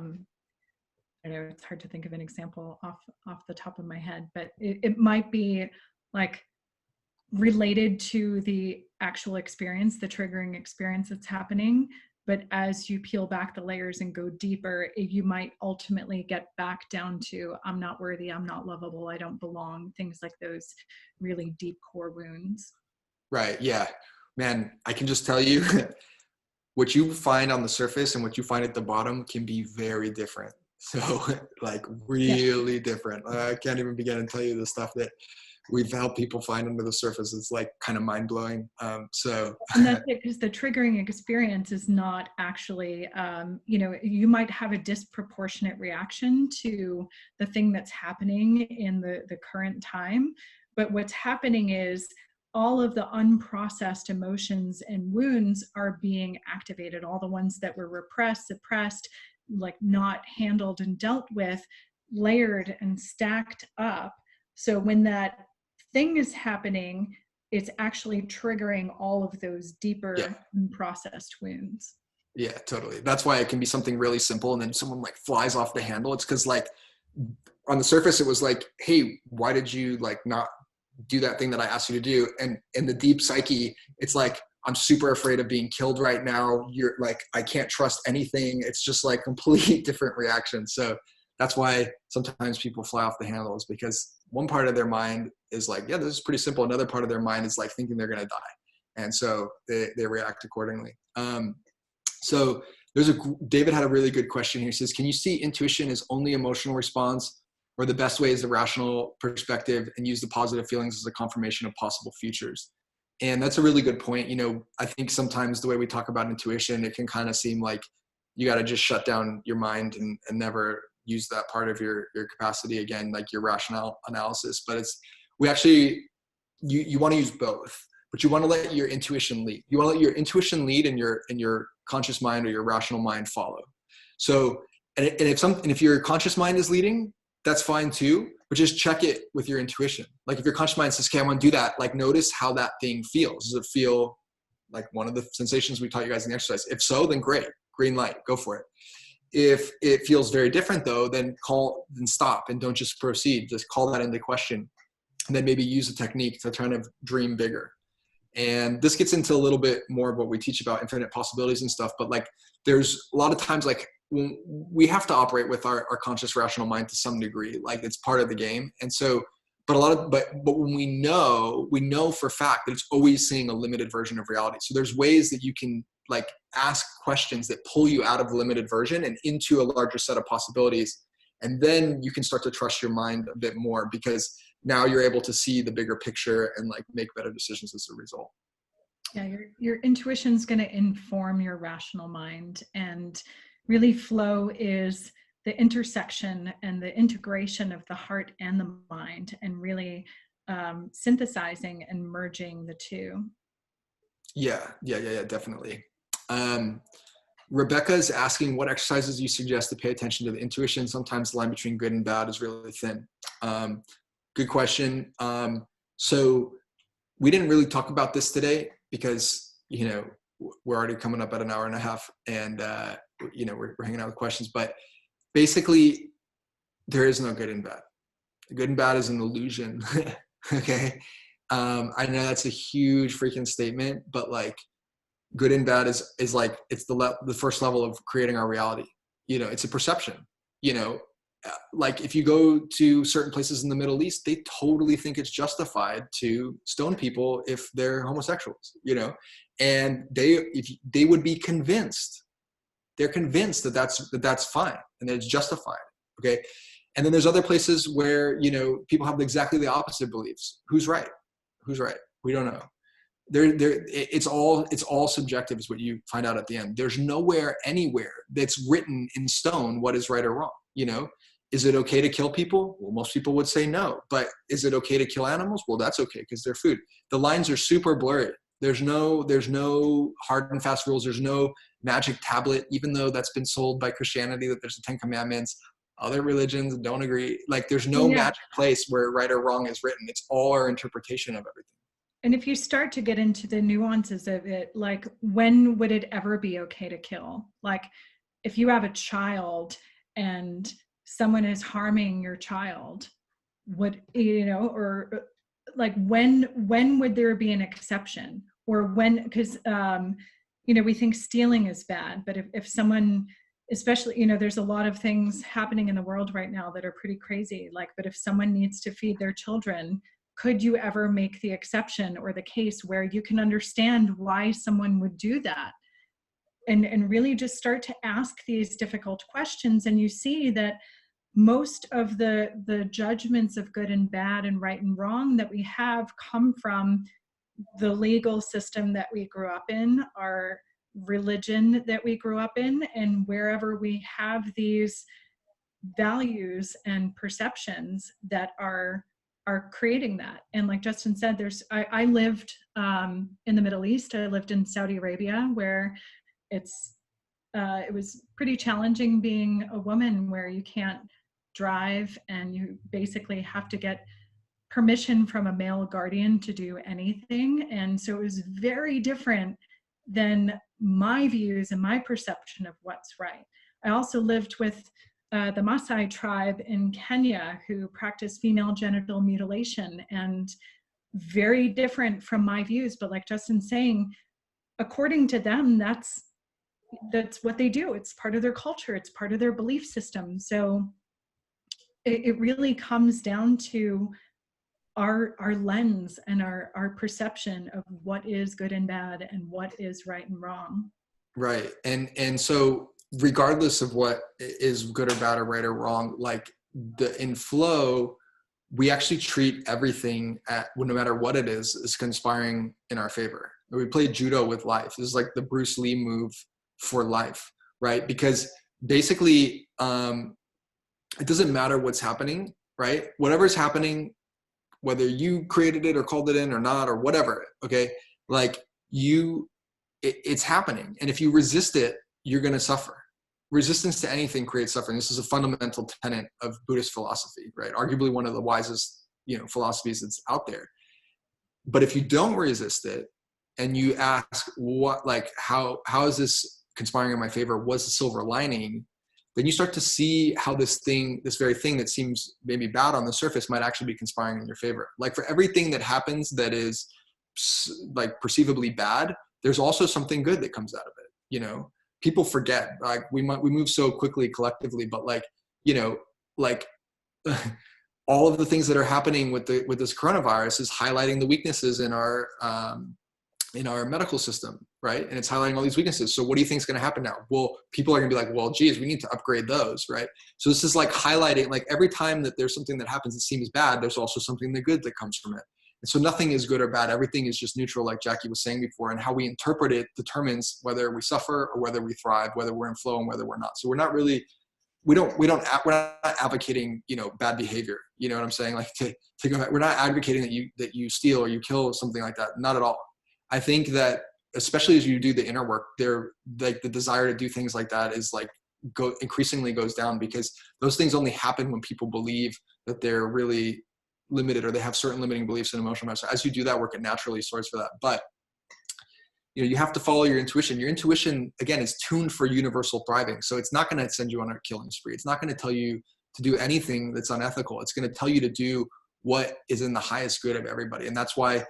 know it's hard to think of an example off the top of my head, but it might be like related to the actual experience, the triggering experience that's happening. But as you peel back the layers and go deeper, you might ultimately get back down to, I'm not worthy, I'm not lovable, I don't belong, things like those really deep core wounds. Right. Yeah. Man, I can just tell you what you find on the surface and what you find at the bottom can be very different. So like really different. I can't even begin to tell you the stuff that we've helped people find under the surface. It's like kind of mind blowing. And that's it, because the triggering experience is not actually, you might have a disproportionate reaction to the thing that's happening in the current time. But what's happening is all of the unprocessed emotions and wounds are being activated. All the ones that were repressed, suppressed, like not handled and dealt with, layered and stacked up. So when that thing is happening, it's actually triggering all of those deeper unprocessed wounds. Yeah, totally. That's why it can be something really simple and then someone like flies off the handle. It's because like on the surface it was like, hey, why did you like not do that thing that I asked you to do? And in the deep psyche, it's like, I'm super afraid of being killed right now. You're like, I can't trust anything. It's just like complete different reactions. So that's why sometimes people fly off the handles, because one part of their mind is like, yeah, this is pretty simple. Another part of their mind is like thinking they're going to die. And so they react accordingly. So David had a really good question here. He says, can you see intuition as only emotional response, or the best way is the rational perspective and use the positive feelings as a confirmation of possible futures? And that's a really good point. You know, I think sometimes the way we talk about intuition, it can kind of seem like you got to just shut down your mind and never use that part of your capacity again, like your rational analysis. But you want to use both, but you want to let your intuition lead. You want to let your intuition lead and your conscious mind or your rational mind follow. So, and if your conscious mind is leading, that's fine too, but just check it with your intuition. Like if your conscious mind says, okay, I want to do that, like notice how that thing feels. Does it feel like one of the sensations we taught you guys in the exercise? If so, then great, green light, go for it. If it feels very different though, then stop and don't just proceed. Just call that into question. And then maybe use a technique to kind of dream bigger. And this gets into a little bit more of what we teach about infinite possibilities and stuff. But like, there's a lot of times like when we have to operate with our conscious rational mind to some degree, like it's part of the game. And so, but when we know for a fact that it's always seeing a limited version of reality. So there's ways that you can like ask questions that pull you out of the limited version and into a larger set of possibilities. And then you can start to trust your mind a bit more, because now you're able to see the bigger picture and like make better decisions as a result. Yeah, your intuition's going to inform your rational mind, and really flow is the intersection and the integration of the heart and the mind, and really synthesizing and merging the two. Yeah, definitely. Rebecca is asking what exercises you suggest to pay attention to the intuition. Sometimes the line between good and bad is really thin. Good question. So we didn't really talk about this today because, you know, we're already coming up at an hour and a half, and, you know, we're hanging out with questions, but basically there is no good and bad. Good and bad is an illusion. Okay. I know that's a huge freaking statement, but like good and bad is like, it's the first level of creating our reality. You know, it's a perception, you know, like if you go to certain places in the Middle East, they totally think it's justified to stone people if they're homosexuals, you know, and they would be convinced, they're convinced that that's fine and that it's justified. Okay. And then there's other places where, you know, people have exactly the opposite beliefs. Who's right? We don't know. it's all subjective is what you find out at the end. There's nowhere anywhere that's written in stone what is right or wrong. You know, is it okay to kill people? Well, most people would say no. But is it okay to kill animals? Well, that's okay because they're food. The lines are super blurry. There's no hard and fast rules. There's no magic tablet, even though that's been sold by Christianity that there's the 10 Commandments. Other religions don't agree. Like there's no magic place where right or wrong is written. It's all our interpretation of everything. And if you start to get into the nuances of it, like when would it ever be okay to kill? Like if you have a child and someone is harming your child, would, you know, or like when would there be an exception? Or when, because, you know, we think stealing is bad, but if someone, especially, you know, there's a lot of things happening in the world right now that are pretty crazy. Like, but if someone needs to feed their children, could you ever make the exception or the case where you can understand why someone would do that? And really just start to ask these difficult questions. And you see that most of the judgments of good and bad and right and wrong that we have come from the legal system that we grew up in, our religion that we grew up in, and wherever we have these values and perceptions that are creating that. And like Justin said, I lived in the Middle East. I lived in Saudi Arabia, where it was pretty challenging being a woman, where you can't drive and you basically have to get permission from a male guardian to do anything. And so it was very different than my views and my perception of what's right. I also lived with the Maasai tribe in Kenya, who practice female genital mutilation, and very different from my views. But like Justin's saying, according to them, that's what they do. It's part of their culture. It's part of their belief system. So it really comes down to our lens and our perception of what is good and bad and what is right and wrong. Right. And so regardless of what is good or bad or right or wrong, like in flow, we actually treat everything no matter what it is conspiring in our favor. We play judo with life. This is like the Bruce Lee move for life, right? Because basically, it doesn't matter what's happening, right? Whatever's happening, whether you created it or called it in or not, or whatever, okay? Like it's happening. And if you resist it, you're going to suffer. Resistance to anything creates suffering. This is a fundamental tenet of Buddhist philosophy, right? Arguably one of the wisest, philosophies that's out there. But if you don't resist it and you ask how is this conspiring in my favor? What's the silver lining? Then you start to see how this very thing that seems maybe bad on the surface might actually be conspiring in your favor. Like for everything that happens that is like perceivably bad, there's also something good that comes out of it. People forget, like we move so quickly collectively, but all of the things that are happening with this coronavirus is highlighting the weaknesses in our medical system, right? And it's highlighting all these weaknesses. So what do you think is going to happen now? Well, people are going to be like, well, geez, we need to upgrade those, right? So this is like highlighting, like every time that there's something that happens that seems bad, there's also something good that comes from it. And so nothing is good or bad. Everything is just neutral, like Jackie was saying before, and how we interpret it determines whether we suffer or whether we thrive, whether we're in flow and whether we're not. So we're not really, we're not advocating, bad behavior. You know what I'm saying? Like to go back, we're not advocating that you steal or you kill something like that. Not at all. I think that especially as you do the inner work, like the desire to do things like that is like increasingly goes down, because those things only happen when people believe that they're really limited or they have certain limiting beliefs in emotional matter. So as you do that work, it naturally sorts for that. But you have to follow your intuition. Your intuition, again, is tuned for universal thriving. So it's not going to send you on a killing spree. It's not going to tell you to do anything that's unethical. It's going to tell you to do what is in the highest good of everybody. And that's why,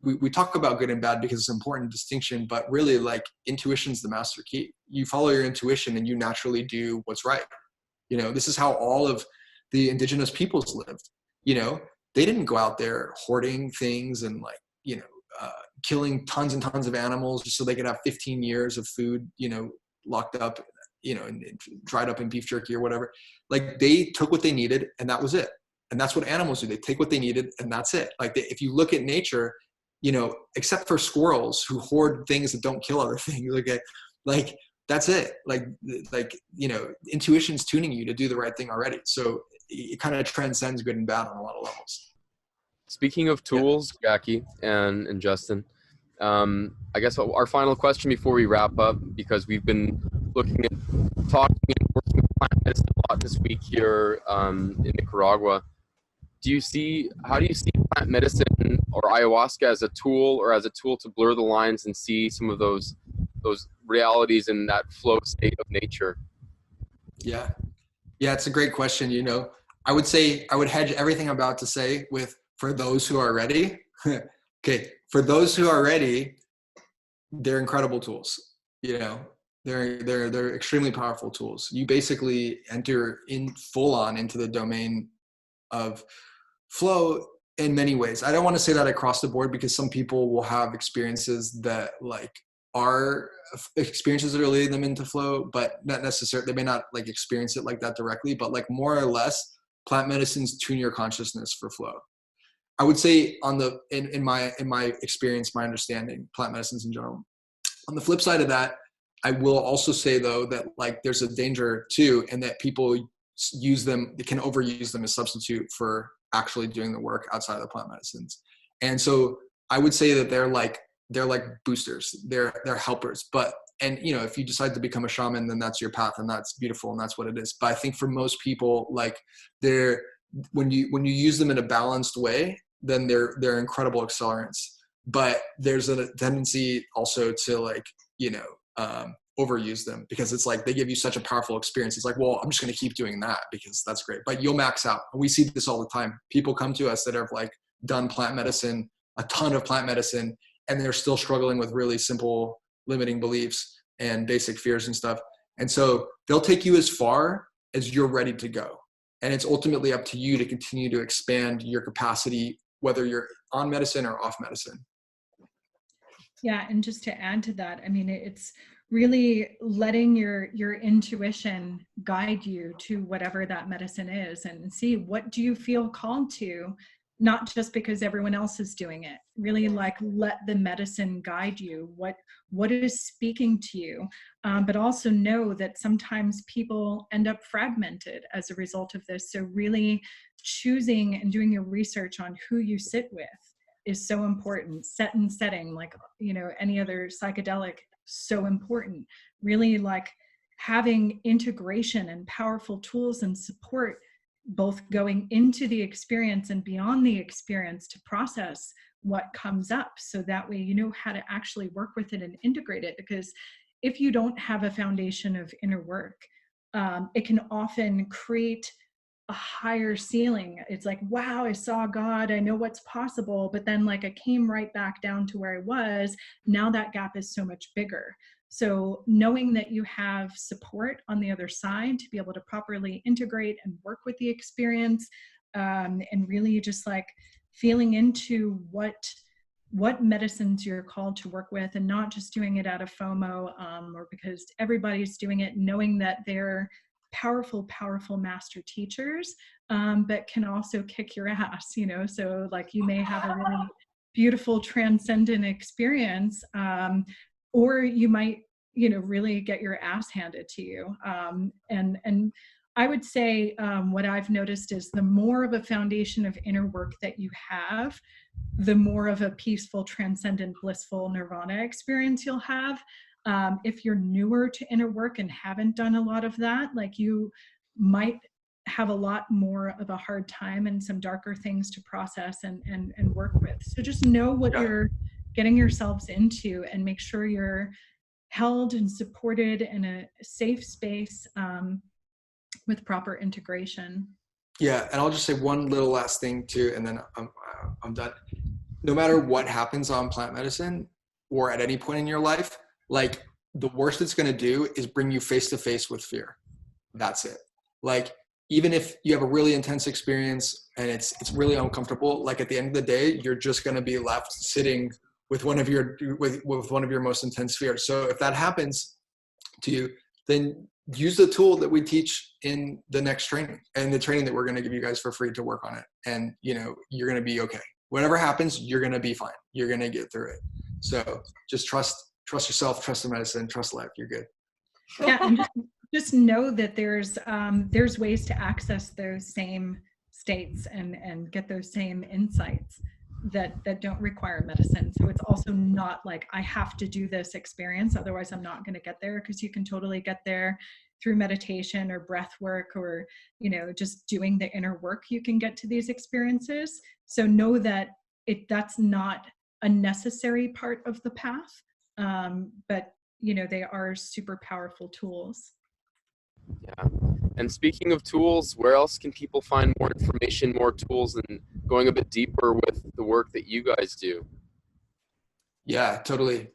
we talk about good and bad because it's an important distinction, but really like intuition's the master key. You follow your intuition and you naturally do what's right. This is how all of the indigenous peoples lived. They didn't go out there hoarding things and killing tons and tons of animals just so they could have 15 years of food, locked up, and dried up in beef jerky or whatever. Like they took what they needed and that was it. And that's what animals do. They take what they needed and that's it. Like if you look at nature, except for squirrels who hoard things that don't kill other things. Like that's it. Like, intuition's tuning you to do the right thing already. So it kind of transcends good and bad on a lot of levels. Speaking of tools, Jackie and Justin, I guess our final question before we wrap up, because we've been looking at talking and working with plant medicine a lot this week here in Nicaragua. How do you see plant medicine or ayahuasca as a tool to blur the lines and see some of those realities in that flow state of nature? Yeah, it's a great question. I would say I would hedge everything I'm about to say with, for those who are ready. Okay, for those who are ready, they're incredible tools. They're extremely powerful tools. You basically enter into the domain of flow in many ways. I don't want to say that across the board, because some people will have experiences that are experiences that are leading them into flow, but not necessarily, they may not experience it like that directly, but more or less plant medicines tune your consciousness for flow. I would say in my experience, my understanding, plant medicines in general. On the flip side of that, I will also say though that there's a danger too, and that people they can overuse them as substitute for actually doing the work outside of the plant medicines. And so I would say that they're like boosters, they're helpers. And if you decide to become a shaman, then that's your path, and that's beautiful, and that's what it is. But I think for most people, when you use them in a balanced way, then they're incredible accelerants. But there's a tendency also to overuse them, because it's they give you such a powerful experience. It's well, I'm just going to keep doing that because that's great, but you'll max out. We see this all the time. People come to us that have done plant medicine, a ton of plant medicine, and they're still struggling with really simple limiting beliefs and basic fears and stuff. And so they'll take you as far as you're ready to go. And it's ultimately up to you to continue to expand your capacity, whether you're on medicine or off medicine. Yeah, and just to add to that, I mean, it's really letting your intuition guide you to whatever that medicine is, and see what do you feel called to, not just because everyone else is doing it. Really let the medicine guide you, what is speaking to you, but also know that sometimes people end up fragmented as a result of this. So really choosing and doing your research on who you sit with is so important. Setting, any other psychedelic, so important. Really having integration and powerful tools and support, both going into the experience and beyond the experience, to process what comes up, so that way you know how to actually work with it and integrate it. Because if you don't have a foundation of inner work, it can often create a higher ceiling. It's wow, I saw God, I know what's possible, but then I came right back down to where I was. Now that gap is so much bigger. So knowing that you have support on the other side to be able to properly integrate and work with the experience, and really just feeling into what medicines you're called to work with, and not just doing it out of FOMO, or because everybody's doing it, knowing that they're powerful master teachers, but can also kick your ass, so you may have a really beautiful transcendent experience, or you might really get your ass handed to you. And I would say what I've noticed is the more of a foundation of inner work that you have, the more of a peaceful, transcendent, blissful nirvana experience you'll have. If you're newer to inner work and haven't done a lot of that, you might have a lot more of a hard time and some darker things to process and work with. So just know what you're getting yourselves into, and make sure you're held and supported in a safe space, with proper integration. Yeah, and I'll just say one little last thing too, and then I'm done. No matter what happens on plant medicine or at any point in your life, the worst it's going to do is bring you face to face with fear. That's it. Even if you have a really intense experience and it's really uncomfortable, at the end of the day, you're just going to be left sitting with one of your most intense fears. So if that happens to you, then use the tool that we teach in the next training, and the training that we're going to give you guys for free to work on it. And you're going to be okay. whatever happens, you're going to be fine. You're going to get through it. So just trust yourself, trust the medicine, trust life. You're good. Yeah, and just know that there's ways to access those same states and get those same insights that don't require medicine. So it's also not like I have to do this experience, otherwise I'm not going to get there, because you can totally get there through meditation or breath work, or just doing the inner work. You can get to these experiences. So know that that's not a necessary part of the path, but they are super powerful tools. Yeah. And speaking of tools, where else can people find more information, more tools, and going a bit deeper with the work that you guys do? Yeah, totally.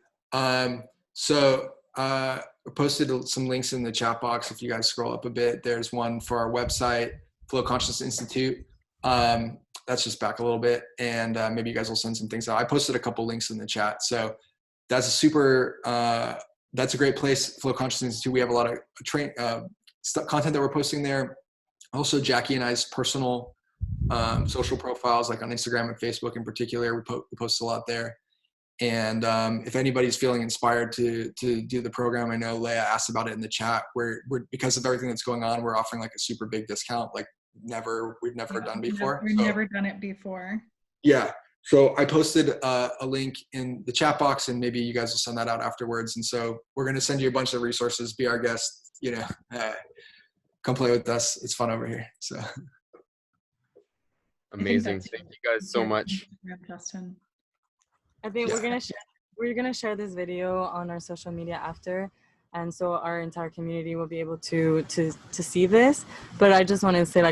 So we posted some links in the chat box. If you guys scroll up a bit, there's one for our website, Flow Consciousness Institute. That's just back a little bit, and maybe you guys will send some things out. I posted a couple links in the chat. So that's that's a great place, Flow Consciousness Institute. We have a lot of content that we're posting there. Also, Jackie and I's personal social profiles, like on Instagram and Facebook in particular, we post a lot there. And if anybody's feeling inspired to do the program, I know Leah asked about it in the chat. We're because of everything that's going on, we're offering like a super big discount, like we've never done before. We've never done it before. Yeah. So I posted a link in the chat box, and maybe you guys will send that out afterwards. And so we're going to send you a bunch of resources. Be our guest. Come play with us. It's fun over here. So amazing. Thank you guys so much. Justin. I think we're gonna share this video on our social media after, and so our entire community will be able to see this. But I just want to say,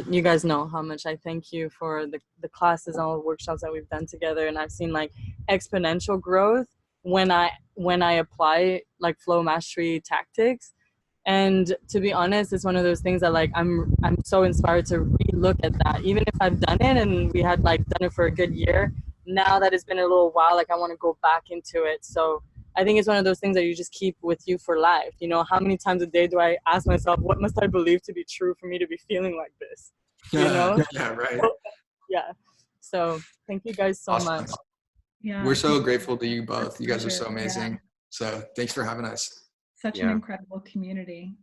you guys know how much I thank you for the classes and all the workshops that we've done together, and I've seen like exponential growth when I apply like flow mastery tactics. And to be honest, it's one of those things that like I'm so inspired to relook at that, even if I've done it and we had like done it for a good year. Now that it's been a little while, like I want to go back into it. So I think it's one of those things that you just keep with you for life. How many times a day do I ask myself, what must I believe to be true for me to be feeling like this? Yeah, right. Yeah. So thank you guys so much. Yeah. We're so grateful to you both. You guys are so amazing. Yeah. So thanks for having us. Such an incredible community.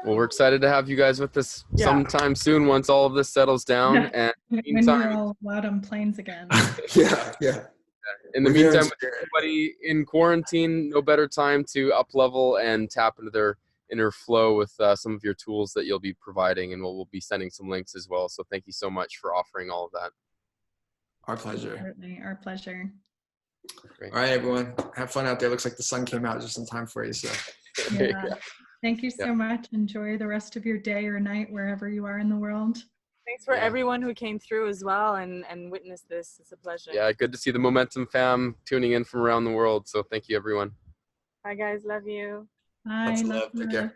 Well, we're excited to have you guys with us sometime soon once all of this settles down. And when we're all out on planes again. Yeah. In the meantime, with everybody in quarantine, no better time to up level and tap into their inner flow with some of your tools that you'll be providing, and we'll be sending some links as well. So thank you so much for offering all of that. Our pleasure. Certainly, our pleasure. Great. All right, everyone. Have fun out there. Looks like the sun came out just in time for you. So. Yeah. Thank you so much. Enjoy the rest of your day or night wherever you are in the world. Thanks for everyone who came through as well and witnessed this. It's a pleasure. Yeah, good to see the Momentum fam tuning in from around the world. So thank you, everyone. Bye, guys. Love you. Bye. Lots of love. Take care.